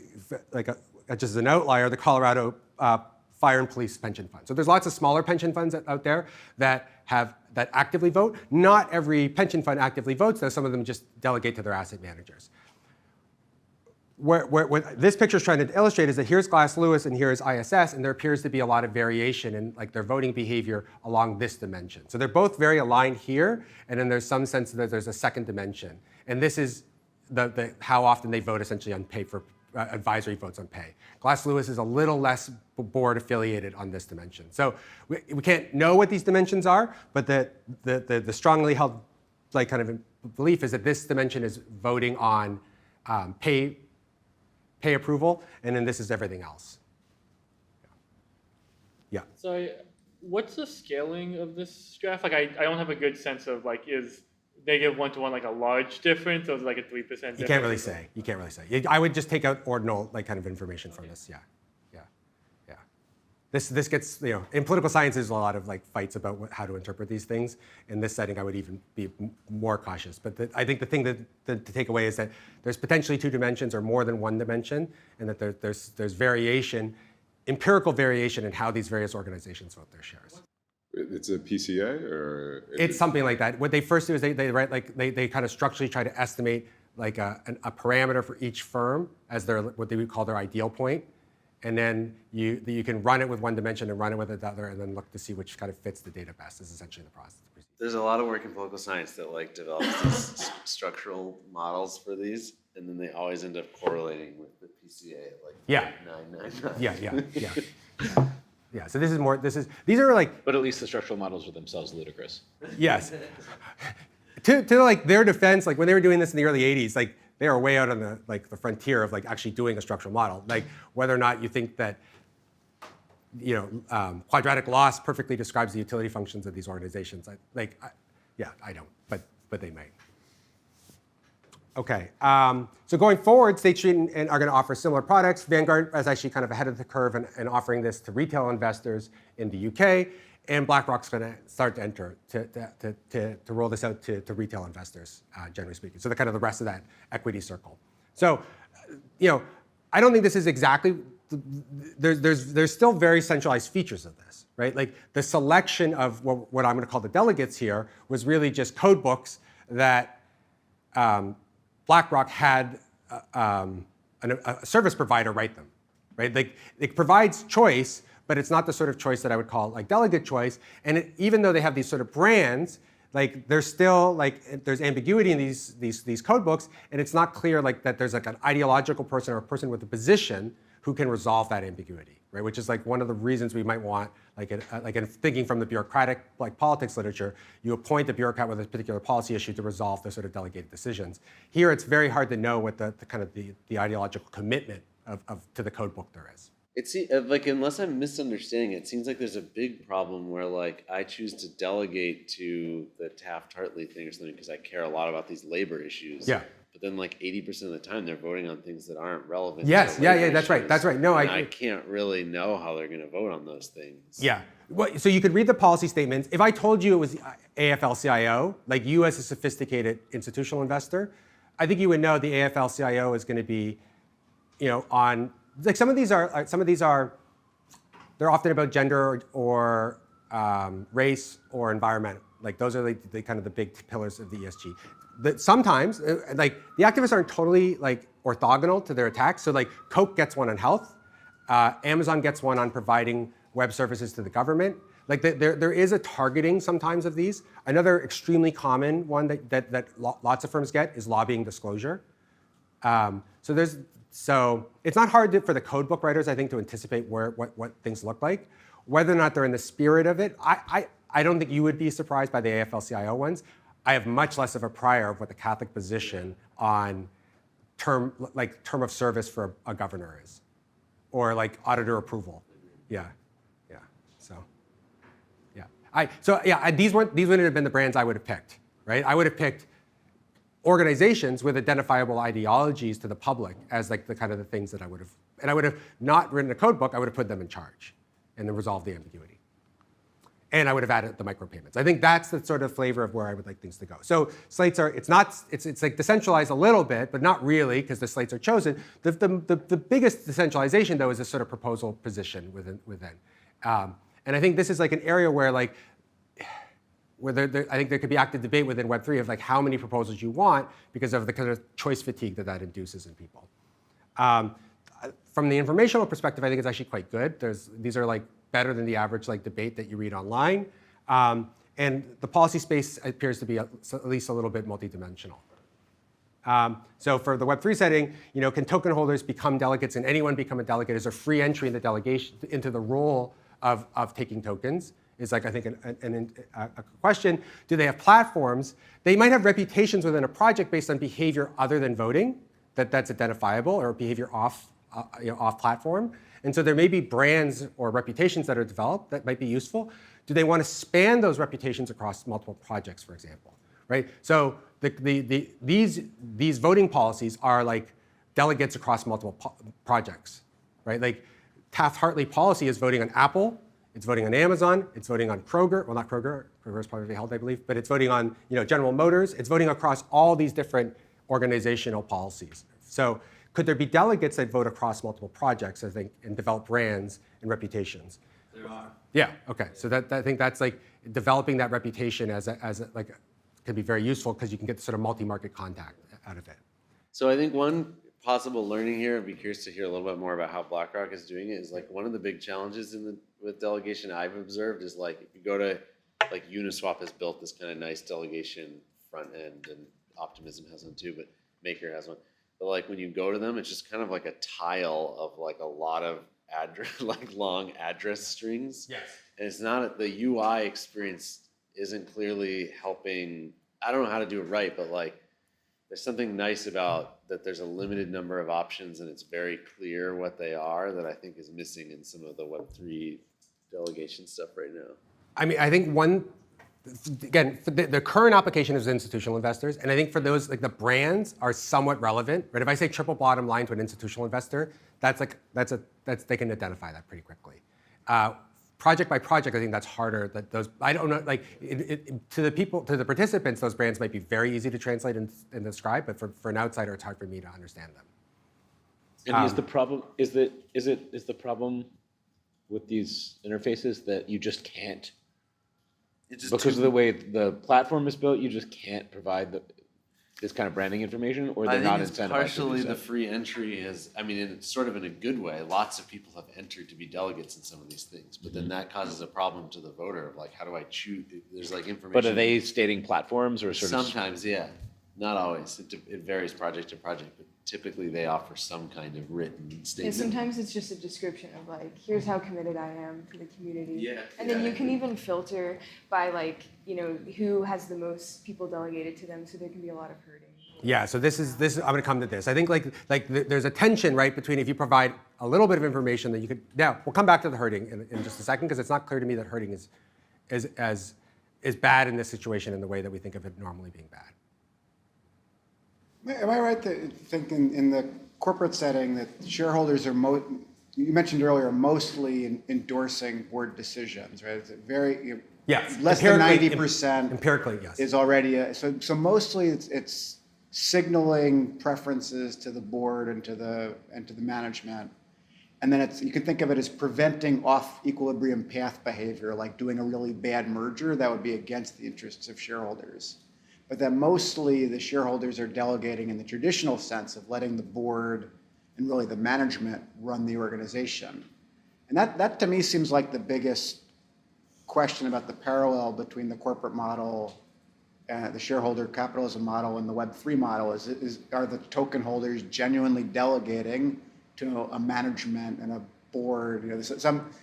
like just as an outlier, the Colorado Fire and Police Pension Fund. So there's lots of smaller pension funds out there that actively vote. Not every pension fund actively votes, though some of them just delegate to their asset managers. What this picture is trying to illustrate is that here's Glass-Lewis and here's ISS, and there appears to be a lot of variation in like their voting behavior along this dimension. So they're both very aligned here, and then there's some sense that there's a second dimension. And this is how often they vote essentially on pay for advisory votes on pay. Glass-Lewis is a little less board affiliated on this dimension. So we can't know what these dimensions are, but the strongly held like kind of belief is that this dimension is voting on pay approval, and then this is everything else. Yeah. So what's the scaling of this graph? Like I don't have a good sense of like, is -1 to 1 like a large difference, or is it like a 3% difference? You can't really say. You can't really say. I would just take out ordinal like kind of information from this. Yeah. This gets, in political science, there's a lot of like fights about how to interpret these things. In this setting, I would even be more cautious. But I think the thing to take away is that there's potentially 2 dimensions or more than 1 dimension, and that there's variation, empirical variation in how these various organizations vote their shares. It's a PCA, or it's something like that. What they first do is they write they kind of structurally try to estimate like a parameter for each firm as their what they would call their ideal point. And then you can run it with 1 dimension and run it with another, and then look to see which kind of fits the data best. Is essentially the process. There's a lot of work in political science that like develops these structural models for these, and then they always end up correlating with the PCA at like 999. Yeah. So these are like. But at least the structural models are themselves ludicrous. Yes. to like their defense, like when they were doing this in the early 80s, like they are way out on the frontier of like actually doing a structural model. Like whether or not you think that quadratic loss perfectly describes the utility functions of these organizations. I don't, but they might. Okay, so going forward, State Street are going to offer similar products. Vanguard is actually kind of ahead of the curve and offering this to retail investors in the UK, and BlackRock's going to start to enter to roll this out to retail investors, generally speaking. So the kind of the rest of that equity circle. So, I don't think this is exactly. There's still very centralized features of this, right? Like the selection of what I'm going to call the delegates here was really just code books that BlackRock had a service provider write them, right? Like it provides choice, but it's not the sort of choice that I would call like delegate choice. And even though they have these sort of brands, like there's still like there's ambiguity in these code books, and it's not clear like that there's like an ideological person or a person with a position who can resolve that ambiguity, right? Which is like one of the reasons we might want, like in thinking from the bureaucratic like politics literature, you appoint a bureaucrat with a particular policy issue to resolve the sort of delegated decisions. Here, it's very hard to know what the kind of the ideological commitment to the code book there is. It's like, unless I'm misunderstanding it seems like there's a big problem where like I choose to delegate to the Taft-Hartley thing or something because I care a lot about these labor issues. Yeah. But then like 80% of the time they're voting on things that aren't relevant. Yes, yeah, that's right. That's right. No, I can't really know how they're going to vote on those things. Yeah. Well, so you could read the policy statements. If I told you it was AFL-CIO, like you as a sophisticated institutional investor, I think you would know the AFL-CIO is going to be, on like some of these are they're often about gender or race or environment. Like those are like the kind of the big pillars of the ESG. Sometimes, like the activists aren't totally like orthogonal to their attacks. So like Coke gets one on health, Amazon gets one on providing web services to the government. Like there is a targeting sometimes of these. Another extremely common one that lots of firms get is lobbying disclosure. So it's not hard for the code book writers, I think, to anticipate what things look like. Whether or not they're in the spirit of it, I don't think you would be surprised by the AFL-CIO ones. I have much less of a prior of what the Catholic position on term of service for a governor is, or like auditor approval. These wouldn't have been the brands I would have picked, right? I would have picked organizations with identifiable ideologies to the public as like the kind of the things that I would have, and I would have not written a code book. I would have put them in charge, and then resolved the ambiguity. And I would have added the micropayments. I think that's the sort of flavor of where I would like things to go. So slates are, it's like decentralized a little bit, but not really, because the slates are chosen. The biggest decentralization, though, is this sort of proposal position within. And I think this is like an area where I think there could be active debate within Web3 of like how many proposals you want because of the kind of choice fatigue that induces in people. From the informational perspective, I think it's actually quite good. These are like better than the average like debate that you read online. And the policy space appears to be at least a little bit multidimensional. So for the Web3 setting, can token holders become delegates and anyone become a delegate? Is there free entry in the delegation into the role of taking tokens? Is like, I think, a question. Do they have platforms? They might have reputations within a project based on behavior other than voting that's identifiable, or behavior off platform. And so there may be brands or reputations that are developed that might be useful. Do they want to span those reputations across multiple projects, for example? right? So these voting policies are like delegates across multiple projects, right? Like Taft-Hartley policy is voting on Apple, it's voting on Amazon, it's voting on Kroger, well not Kroger, Kroger is privately held I believe, but it's voting on General Motors, it's voting across all these different organizational policies. So could there be delegates that vote across multiple projects, I think, and develop brands and reputations? There are. Yeah, okay, so I think that's like developing that reputation as like can be very useful because you can get sort of multi-market contact out of it. So I think one possible learning here, I'd be curious to hear a little bit more about how BlackRock is doing it, is like one of the big challenges with delegation I've observed is like if you go to like Uniswap has built this kind of nice delegation front end, and Optimism has one too, but Maker has one. But like when you go to them, it's just kind of like a tile of like a lot of like long address strings. Yes. And it's not, the UI experience isn't clearly helping. I don't know how to do it right, but like there's something nice about that there's a limited number of options and it's very clear what they are that I think is missing in some of the Web3 delegation stuff right now. I mean, I think again, the current application is institutional investors, and I think for those, like the brands are somewhat relevant, right? If I say triple bottom line to an institutional investor, that's they can identify that pretty quickly. Project by project, I think that's harder. That those, I don't know, like to the participants, those brands might be very easy to translate and describe, but for an outsider, it's hard for me to understand them. And is the problem the problem with these interfaces that you just can't? Because of the way the platform is built, you just can't provide this kind of branding information, or they're not incentivized to do so? Partially the free entry is, I mean, it's sort of in a good way. Lots of people have entered to be delegates in some of these things, but then that causes a problem to the voter of like, how do I choose? There's like information. But are they stating platforms or sort of? Sometimes, yeah. Not always. It varies project to project, but typically they offer some kind of written statement. And sometimes it's just a description of like, here's how committed I am to the community. Yeah. And then you can even filter by like, who has the most people delegated to them, so there can be a lot of herding. Yeah, so this is I'm going to come to this. I think there's a tension, right, between if you provide a little bit of information that you could. Now we'll come back to the herding in just a second because it's not clear to me that herding is bad in this situation in the way that we think of it normally being bad. Am I right to think in the corporate setting that shareholders are you mentioned earlier, mostly endorsing board decisions, right? It's very yes, less than 90%. Empirically, yes. Is already so mostly it's signaling preferences to the board and to the management, and then you can think of it as preventing off equilibrium path behavior, like doing a really bad merger that would be against the interests of shareholders. But that mostly the shareholders are delegating in the traditional sense of letting the board and really the management run the organization. And that to me seems like the biggest question about the parallel between the corporate model, the shareholder capitalism model, and the Web3 model are the token holders genuinely delegating to a management and a board,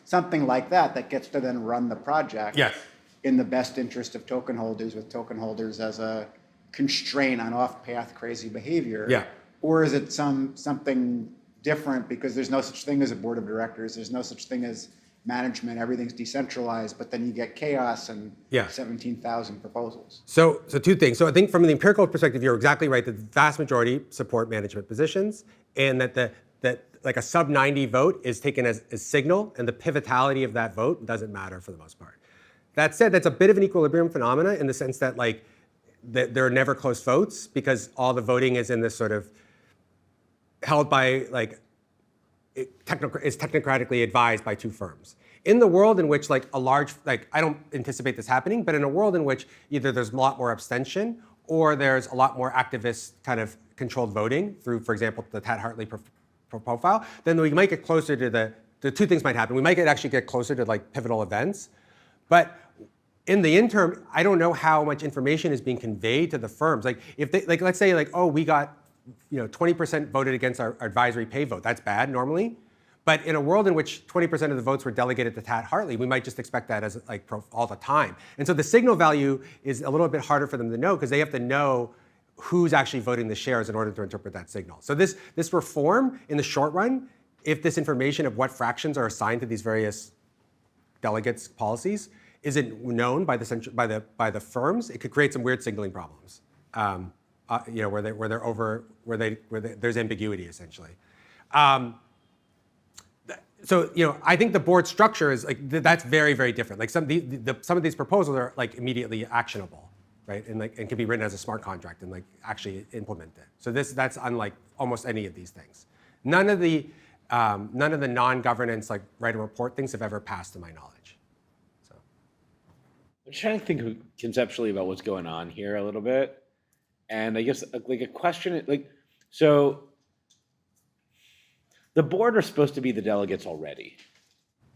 something like that gets to then run the project. Yes. In the best interest of token holders, with token holders as a constraint on off-path crazy behavior? Yeah. Or is it something different because there's no such thing as a board of directors, there's no such thing as management, everything's decentralized, but then you get chaos and 17,000 proposals. So two things. So I think from the empirical perspective, you're exactly right that the vast majority support management positions, and that like a sub 90 vote is taken as signal, and the pivotality of that vote doesn't matter for the most part. That said, that's a bit of an equilibrium phenomena in the sense that that there are never close votes because all the voting is in this sort of held by is technocratically advised by two firms. In the world in which a large, I don't anticipate this happening, but in a world in which either there's a lot more abstention or there's a lot more activist kind of controlled voting through, for example, the Taft-Hartley profile, then we might get closer to the two things might happen. We might actually get closer to pivotal events, but in the interim, I don't know how much information is being conveyed to the firms. If they, let's say we got 20% voted against our advisory pay vote. That's bad normally. But in a world in which 20% of the votes were delegated to Taft-Hartley, we might just expect that as all the time. And so the signal value is a little bit harder for them to know because they have to know who's actually voting the shares in order to interpret that signal. So this reform in the short run, if this information of what fractions are assigned to these various delegates' policies isn't known by the firms, it could create some weird signaling problems. There's ambiguity essentially. So I think the board structure is like that's very, very different. Like some of these proposals are like immediately actionable, right? And can be written as a smart contract and like actually implement it. So that's unlike almost any of these things. None of the non-governance like write a report things have ever passed to my knowledge. So I'm trying to think conceptually about what's going on here a little bit, and I guess like a question like so. The board are supposed to be the delegates already.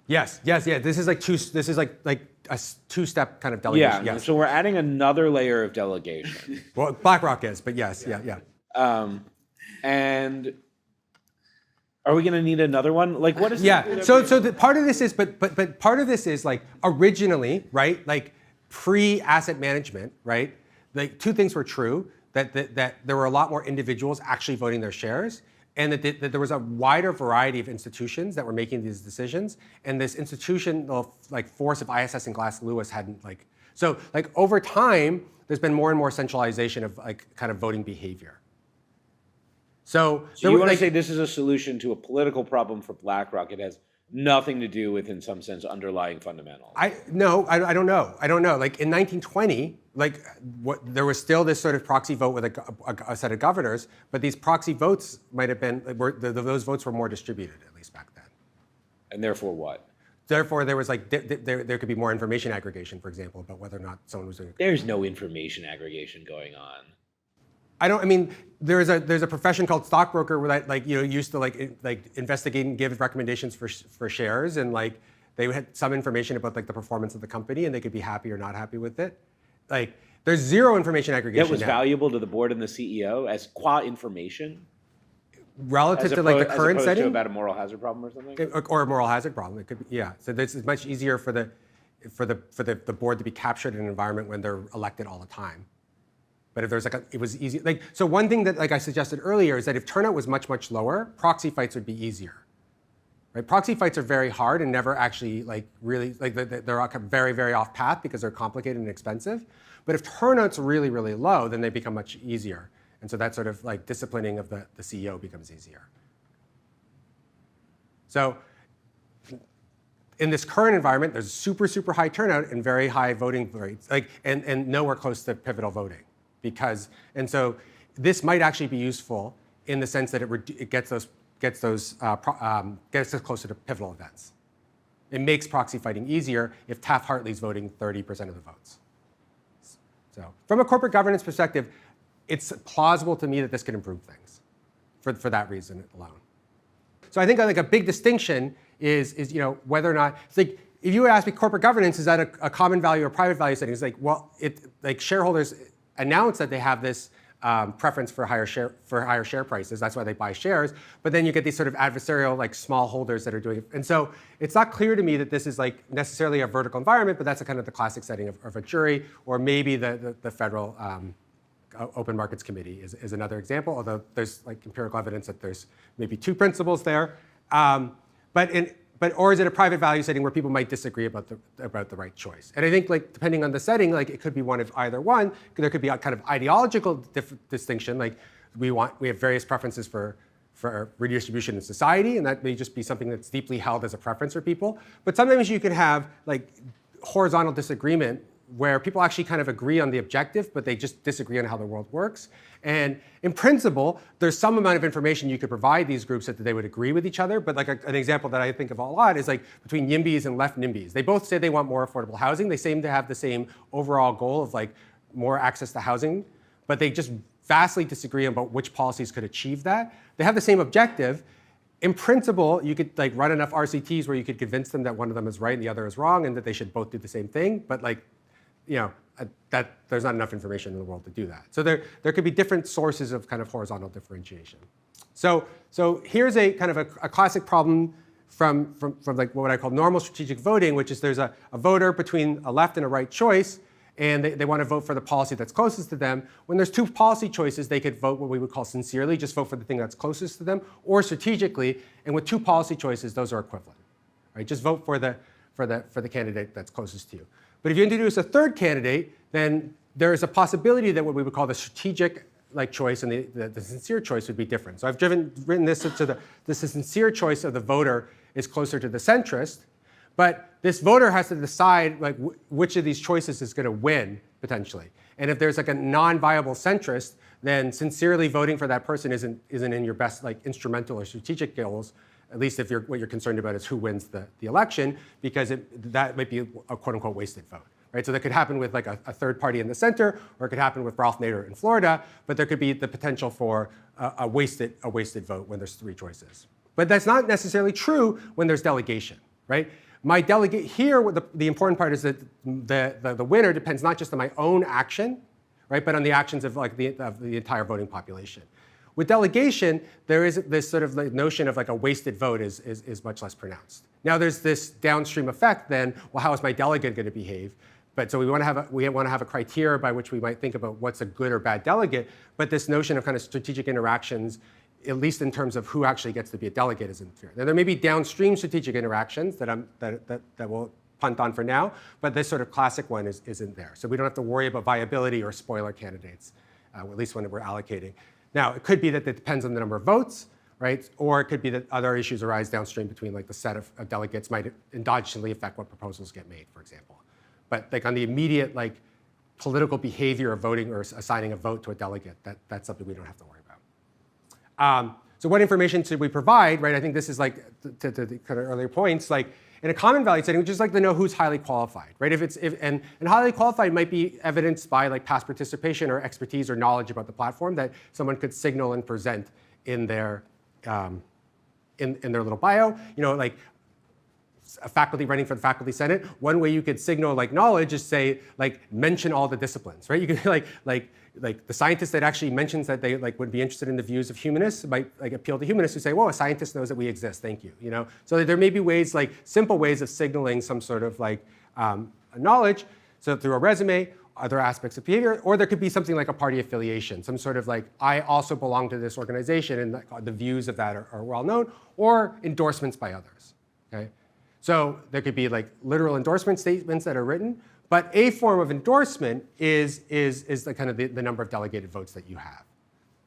Yes. This is like a two-step kind of delegation. Yeah. Yes. So we're adding another layer of delegation. Well, BlackRock is, but yes, yeah. And are we going to need another one? Like, what is? Yeah. So part of this is, but part of this is like originally, right? Like pre-asset management, right? Like two things were true: that there were a lot more individuals actually voting their shares. And that there was a wider variety of institutions that were making these decisions, and this institutional like force of ISS and Glass Lewis hadn't like so like over time there's been more and more centralization of like kind of voting behavior. So you want to say this is a solution to a political problem for BlackRock? It has nothing to do with, in some sense, underlying fundamentals. I don't know. Like in 1920, like there was still this sort of proxy vote with a set of governors, but these proxy votes might have been those votes were more distributed at least back then. And therefore, what? Therefore, there was like there could be more information aggregation, for example, about whether or not someone was doing. There's no information aggregation going on. I mean, there's a profession called stockbroker where that used to like investigate and give recommendations for shares, and like they had some information about like the performance of the company, and they could be happy or not happy with it. Like there's zero information aggregation. That was valuable to the board and the CEO as qua information. Relative to like the current setting, to about a moral hazard problem or something, or a moral hazard problem. It could be, yeah. So this is much easier for the board to be captured in an environment when they're elected all the time. But if there's it was easy. Like, so one thing that like I suggested earlier is that if turnout was much, much lower, proxy fights would be easier. Right? Proxy fights are very hard and never actually like really, like they're very, very off path because they're complicated and expensive. But if turnout's really, really low, then they become much easier. And so that sort of like disciplining of the CEO becomes easier. So in this current environment, there's super, super high turnout and very high voting rates, like, and nowhere close to pivotal voting. And so this might actually be useful in the sense that it gets us closer to pivotal events. It makes proxy fighting easier if Taft-Hartley's voting 30% of the votes. So from a corporate governance perspective, it's plausible to me that this could improve things for that reason alone. So I think like a big distinction is whether or not it's like if you would ask me corporate governance, is that a common value or private value setting? It's like, well, like shareholders announce that they have this preference for higher share prices. That's why they buy shares. But then you get these sort of adversarial like small holders that are doing it. And so it's not clear to me that this is like necessarily a vertical environment, but that's a kind of the classic setting of a jury, or maybe the federal Open Markets Committee is another example, although there's like empirical evidence that there's maybe two principles there. Or is it a private value setting where people might disagree about the right choice? And I think like depending on the setting, like it could be one of either one. There could be a kind of ideological distinction, like we have various preferences for redistribution in society, and that may just be something that's deeply held as a preference for people. But sometimes you can have like horizontal disagreement where people actually kind of agree on the objective, but they just disagree on how the world works. And in principle, there's some amount of information you could provide these groups that they would agree with each other. But like an example that I think of a lot is like between YIMBYs and left NIMBYs. They both say they want more affordable housing. They seem to have the same overall goal of like more access to housing, but they just vastly disagree about which policies could achieve that. They have the same objective. In principle, you could like run enough RCTs where you could convince them that one of them is right and the other is wrong, and that they should both do the same thing. But like, that there's not enough information in the world to do that. So there could be different sources of kind of horizontal differentiation. So here's a kind of a classic problem from like what I call normal strategic voting, which is there's a voter between a left and a right choice, and they want to vote for the policy that's closest to them. When there's two policy choices, they could vote what we would call sincerely, just vote for the thing that's closest to them, or strategically. And with two policy choices, those are equivalent, right? Just vote for the candidate that's closest to you. But if you introduce a third candidate, then there is a possibility that what we would call the strategic choice and the sincere choice would be different. So I've written this to the sincere choice of the voter is closer to the centrist, but this voter has to decide like which of these choices is going to win potentially. And if there's like a non-viable centrist, then sincerely voting for that person isn't in your best like instrumental or strategic goals, at least if what you're concerned about is who wins the election, because that might be a quote unquote wasted vote. Right? So that could happen with like a third party in the center, or it could happen with Ralph Nader in Florida, but there could be the potential for a wasted vote when there's three choices. But that's not necessarily true when there's delegation, right? My delegate here, the important part is that the winner depends not just on my own action, right, but on the actions of like the entire voting population. With delegation, there is this sort of like notion of like a wasted vote is much less pronounced. Now there's this downstream effect then, well, how is my delegate going to behave? But so we want to have a criteria by which we might think about what's a good or bad delegate. But this notion of kind of strategic interactions, at least in terms of who actually gets to be a delegate, isn't fair. Now there may be downstream strategic interactions that we'll punt on for now, but this sort of classic one isn't there. So we don't have to worry about viability or spoiler candidates, at least when we're allocating. Now it could be that it depends on the number of votes, right? Or it could be that other issues arise downstream between like the set of delegates might endogenously affect what proposals get made, for example. But like on the immediate like political behavior of voting or assigning a vote to a delegate, that's something we don't have to worry about. So what information should we provide, right? I think this is like to the kind of earlier points, like in a common value setting, we just like to know who's highly qualified, right? And highly qualified might be evidenced by like past participation or expertise or knowledge about the platform that someone could signal and present in their little bio. You know, like a faculty running for the faculty senate, one way you could signal like knowledge is say like mention all the disciplines, right? You could like the scientist that actually mentions that they like would be interested in the views of humanists might like appeal to humanists who say, "Whoa, a scientist knows that we exist. Thank you." You know, so there may be ways like simple ways of signaling some sort of like knowledge. So through a resume, other aspects of behavior, or there could be something like a party affiliation, some sort of like I also belong to this organization, and the views of that are well known, or endorsements by others. Okay. So there could be like literal endorsement statements that are written, but a form of endorsement is the kind of the number of delegated votes that you have.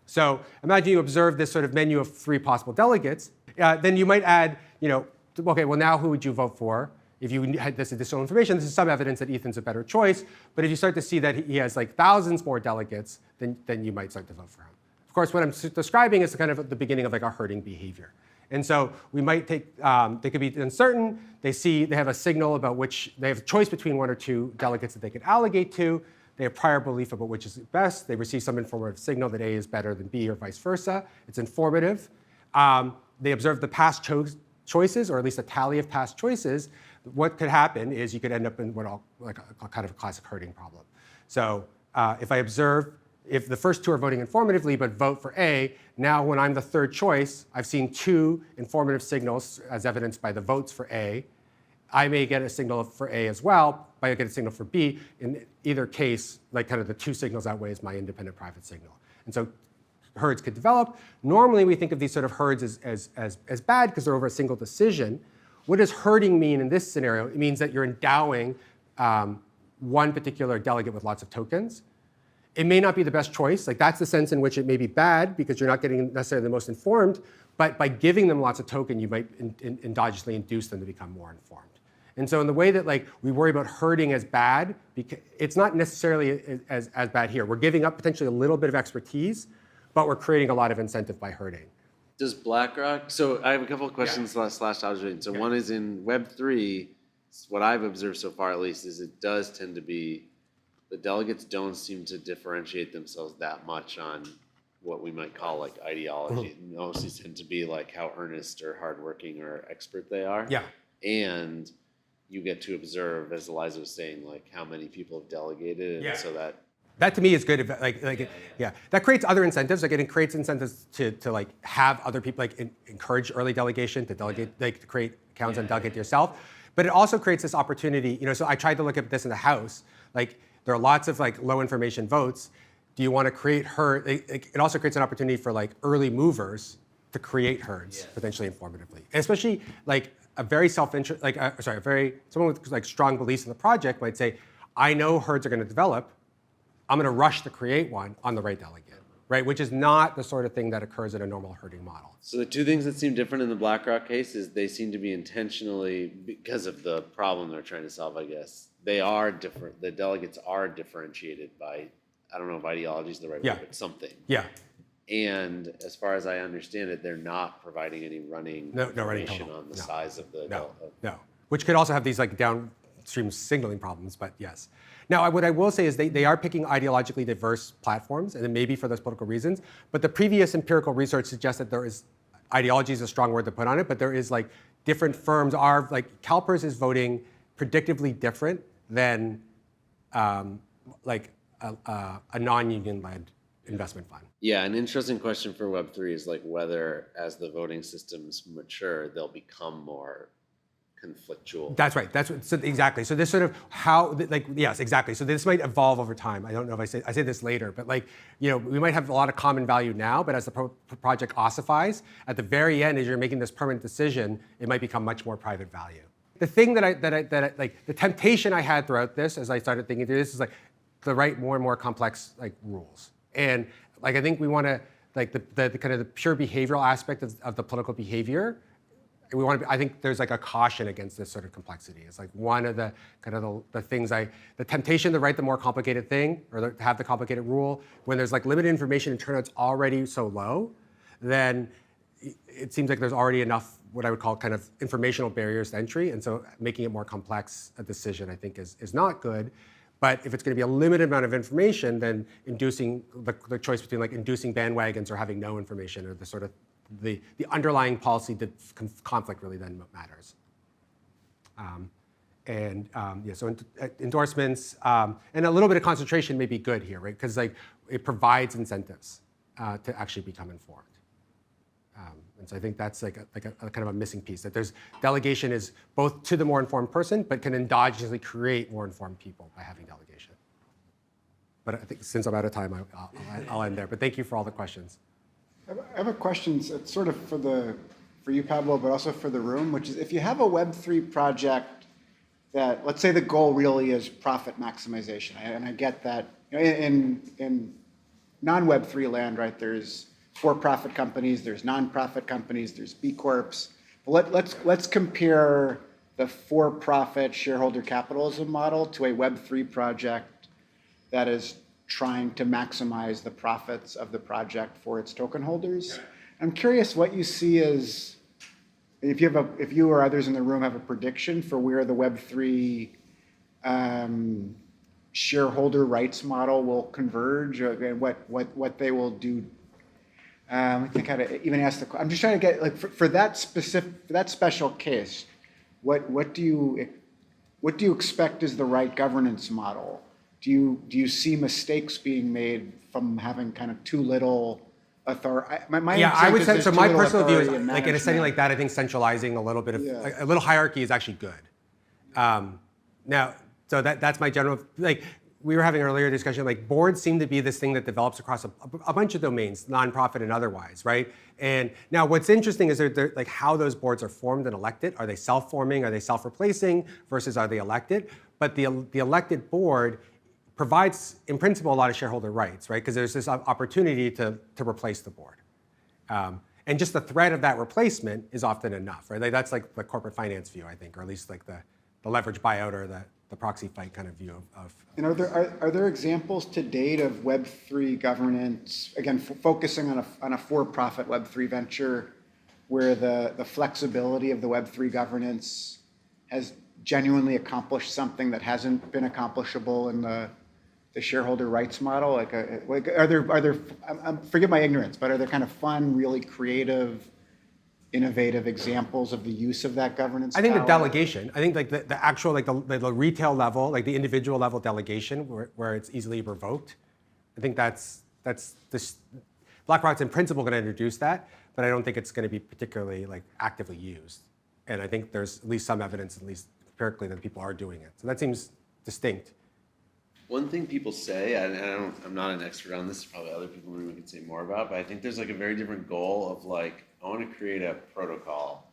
So imagine you observe this sort of menu of three possible delegates. Then you might add, you know, okay, well now who would you vote for? If you had this additional information, this is some evidence that Ethan's a better choice. But if you start to see that he has like thousands more delegates, then you might start to vote for him. Of course, what I'm describing is kind of the beginning of like a herding behavior. And so we might take, they could be uncertain, they have a signal about which, they have a choice between one or two delegates that they could allocate to, they have prior belief about which is best, they receive some informative signal that A is better than B or vice versa, it's informative. They observe the past choices, or at least a tally of past choices. What could happen is you could end up in what I'll, like a kind of a classic herding problem. So if I observe, if the first two are voting informatively but vote for A, now when I'm the third choice, I've seen two informative signals as evidenced by the votes for A. I may get a signal for A as well, but I get a signal for B. In either case, like kind of the two signals outweighs my independent private signal. And so herds could develop. Normally we think of these sort of herds as bad because they're over a single decision. What does herding mean in this scenario? It means that you're endowing one particular delegate with lots of tokens. It may not be the best choice. Like that's the sense in which it may be bad because you're not getting necessarily the most informed, but by giving them lots of token, you might endogenously induce them to become more informed. And so in the way that like we worry about herding as bad, it's not necessarily as bad here. We're giving up potentially a little bit of expertise, but we're creating a lot of incentive by herding. Does BlackRock, so I have a couple of questions slash observations. So one is in Web3, what I've observed so far at least is it does tend to be the delegates don't seem to differentiate themselves that much on what we might call like ideology. Mm-hmm. Mostly tend to be like how earnest or hardworking or expert they are. Yeah. And you get to observe, as Eliza was saying, like how many people have delegated, and so that to me is good. That creates other incentives. Like it creates incentives to like have other people like encourage early delegation to delegate, like to create accounts and delegate yourself. But it also creates this opportunity. You know, so I tried to look at this in the House. Like there are lots of like low information votes. Do you want to create herd? It also creates an opportunity for like early movers to create herds potentially informatively, and especially like a very self-interest, someone with like strong beliefs in the project might say, I know herds are going to develop. I'm going to rush to create one on the right delegate, right? Which is not the sort of thing that occurs in a normal herding model. So the two things that seem different in the BlackRock case is they seem to be intentionally, because of the problem they're trying to solve, I guess, they are different. The delegates are differentiated by, I don't know if ideology is the right word, but something. Yeah. And as far as I understand it, they're not providing any running information on the size of the No. Which could also have these like downstream signaling problems, but yes. Now, what I will say is they are picking ideologically diverse platforms, and it may be for those political reasons, but the previous empirical research suggests that there is, ideology is a strong word to put on it, but there is like different firms are, like CalPERS is voting predictively different than like a non-union led investment fund. Yeah, an interesting question for Web3 is like whether as the voting systems mature, they'll become more conflictual. That's right. So exactly. So this sort of yes, exactly. So this might evolve over time. I don't know if I say this later, but like, we might have a lot of common value now, but as the project ossifies, at the very end, as you're making this permanent decision, it might become much more private value. The thing that I like, the temptation I had throughout this, as I started thinking through this, is like to write more and more complex like rules. And like I think we want to like the kind of the pure behavioral aspect of the political behavior. We want to. I think there's like a caution against this sort of complexity. It's like one of the kind of the things the temptation to write the more complicated thing or to have the complicated rule when there's like limited information and turnout's already so low, then it seems like there's already enough what I would call kind of informational barriers to entry, and so making it more complex a decision I think is not good. But if it's going to be a limited amount of information, then inducing the choice between like inducing bandwagons or having no information or the sort of the underlying policy conflict really then matters. So endorsements and a little bit of concentration may be good here, right? Because like it provides incentives to actually become informed. And so I think that's like a kind of a missing piece, that there's delegation is both to the more informed person, but can endogenously create more informed people by having delegation. But I think since I'm out of time, I'll end there. But thank you for all the questions. I have a question. It's sort of for you, Pablo, but also for the room, which is if you have a Web3 project that, let's say the goal really is profit maximization, and I get that in non-Web3 land, right, there's for-profit companies, there's non-profit companies, there's B Corps. But let's compare the for-profit shareholder capitalism model to a Web3 project that is trying to maximize the profits of the project for its token holders. I'm curious what you see as, if you or others in the room have a prediction for where the Web3 shareholder rights model will converge, and what they will do. I think how to even ask I'm just trying to get like for that special case, what do you expect is the right governance model? Do you see mistakes being made from having kind of too little authority? I would say so. My personal view is like in a setting like that, I think centralizing a little bit of a little hierarchy is actually good. Now, so that's my general like. We were having an earlier discussion, like boards seem to be this thing that develops across a bunch of domains, nonprofit and otherwise, right? And now what's interesting is they're like how those boards are formed and elected. Are they self-forming? Are they self-replacing versus are they elected? But the elected board provides, in principle, a lot of shareholder rights, right? Because there's this opportunity to replace the board. And just the threat of that replacement is often enough, right? Like that's like the corporate finance view, I think, or at least like the leverage buyout or the proxy fight kind of view of. And are there examples to date of Web3 governance, again, focusing on a for-profit Web3 venture, where the flexibility of the Web3 governance has genuinely accomplished something that hasn't been accomplishable in the shareholder rights model? Are there forgive my ignorance, but are there kind of fun, really creative, innovative examples of the use of that governance? I think power? the delegation. I think like the actual like the retail level, like the individual level delegation, where it's easily revoked. I think that's this. BlackRock's in principle going to introduce that, but I don't think it's going to be particularly like actively used. And I think there's at least some evidence, at least empirically, that people are doing it. So that seems distinct. One thing people say, and I'm not an expert on this, probably other people maybe can say more about, but I think there's like a very different goal of like, I want to create a protocol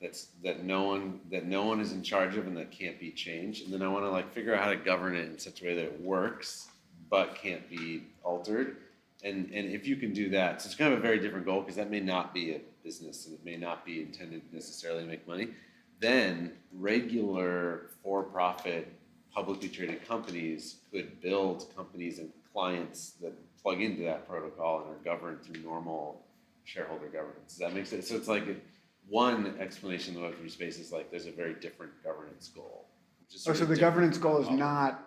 that no one is in charge of and that can't be changed. And then I want to like figure out how to govern it in such a way that it works but can't be altered. And if you can do that, so it's kind of a very different goal because that may not be a business and it may not be intended necessarily to make money. Then regular for-profit publicly traded companies could build companies and clients that plug into that protocol and are governed through normal shareholder governance. Does that make sense? So it's like one explanation of the Web3 space is like there's a very different governance goal. So the governance goal is not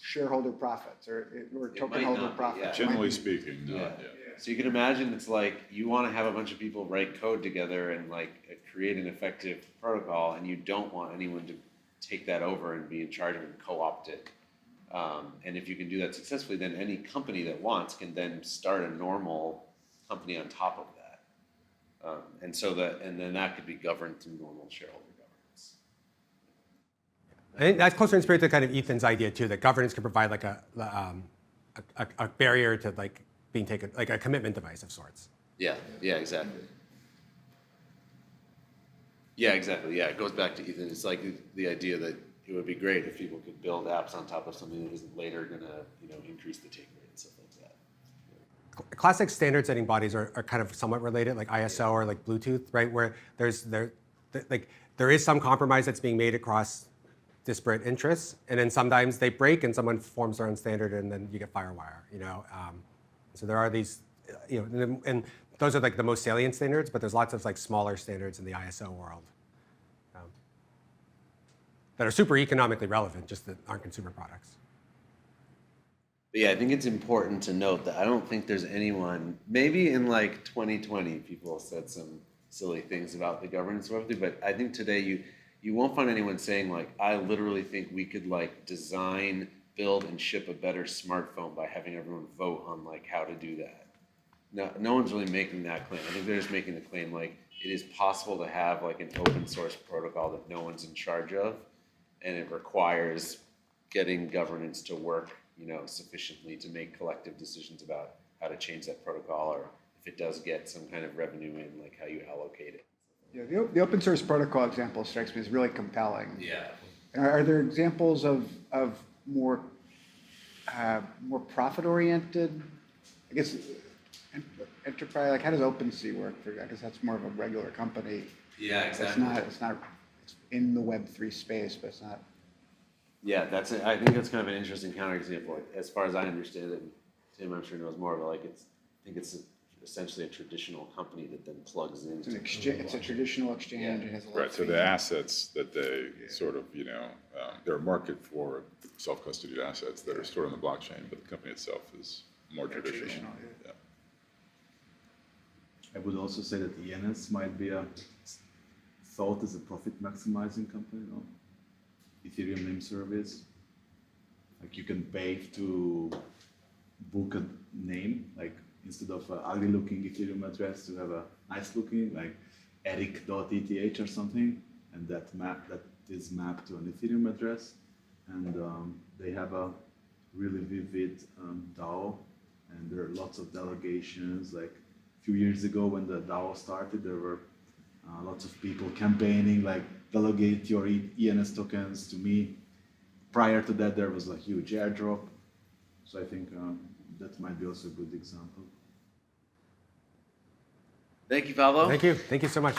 shareholder profits or token holder not be, profits. yeah. Generally speaking, not, Yeah. yeah. So you can imagine it's like you want to have a bunch of people write code together and like create an effective protocol, and you don't want anyone to take that over and be in charge of it and co-opt it. And if you can do that successfully, then any company that wants can then start a normal company on top of that. And then that could be governed through normal shareholder governance. I think that's closer in spirit to kind of Ethan's idea too, that governance can provide like a barrier to like being taken, like a commitment device of sorts. Yeah, exactly. Yeah, exactly. Yeah, it goes back to Ethan. It's like the idea that it would be great if people could build apps on top of something that isn't later going to, increase the take rate and stuff like that. Classic standard setting bodies are kind of somewhat related, like ISO or like Bluetooth, right? Where there is some compromise that's being made across disparate interests, and then sometimes they break and someone forms their own standard, and then you get FireWire. So there are these, and those are like the most salient standards, but there's lots of like smaller standards in the ISO world that are super economically relevant, just that aren't consumer products. But yeah, I think it's important to note that I don't think there's anyone, maybe in like 2020, people said some silly things about the governance of Web3, but I think today you won't find anyone saying like, I literally think we could like design, build, and ship a better smartphone by having everyone vote on like how to do that. No one's really making that claim. I think they're just making the claim like it is possible to have like an open source protocol that no one's in charge of, and it requires getting governance to work, sufficiently to make collective decisions about how to change that protocol, or if it does get some kind of revenue in, like how you allocate it. Yeah, the open source protocol example strikes me as really compelling. Yeah. Are there examples of more profit oriented? I guess enterprise. Like, how does OpenSea work? I guess that's more of a regular company. Yeah, exactly. It's in the Web3 space, but it's not. Yeah, I think that's kind of an interesting counterexample. As far as I understand it, Tim, I'm sure knows more, but like I think it's essentially a traditional company that then plugs into. It's a traditional exchange. Yeah. It has a lot Right, of so the fees. assets that they sort of, they're a market for self-custodied assets that are stored on the blockchain, but the company itself is more traditional. Yeah. I would also say that ENS might be thought as a profit maximizing company, no? Ethereum name service. Like you can pay to book a name, like instead of an ugly looking Ethereum address to have a nice looking, like eric.eth or something, and that is mapped to an Ethereum address. And they have a really vivid DAO, and there are lots of delegations. Like a few years ago when the DAO started, there were lots of people campaigning like delegate your ENS tokens to me. Prior to that, there was a huge airdrop. So I think that might be also a good example. Thank you, Pablo. Thank you so much.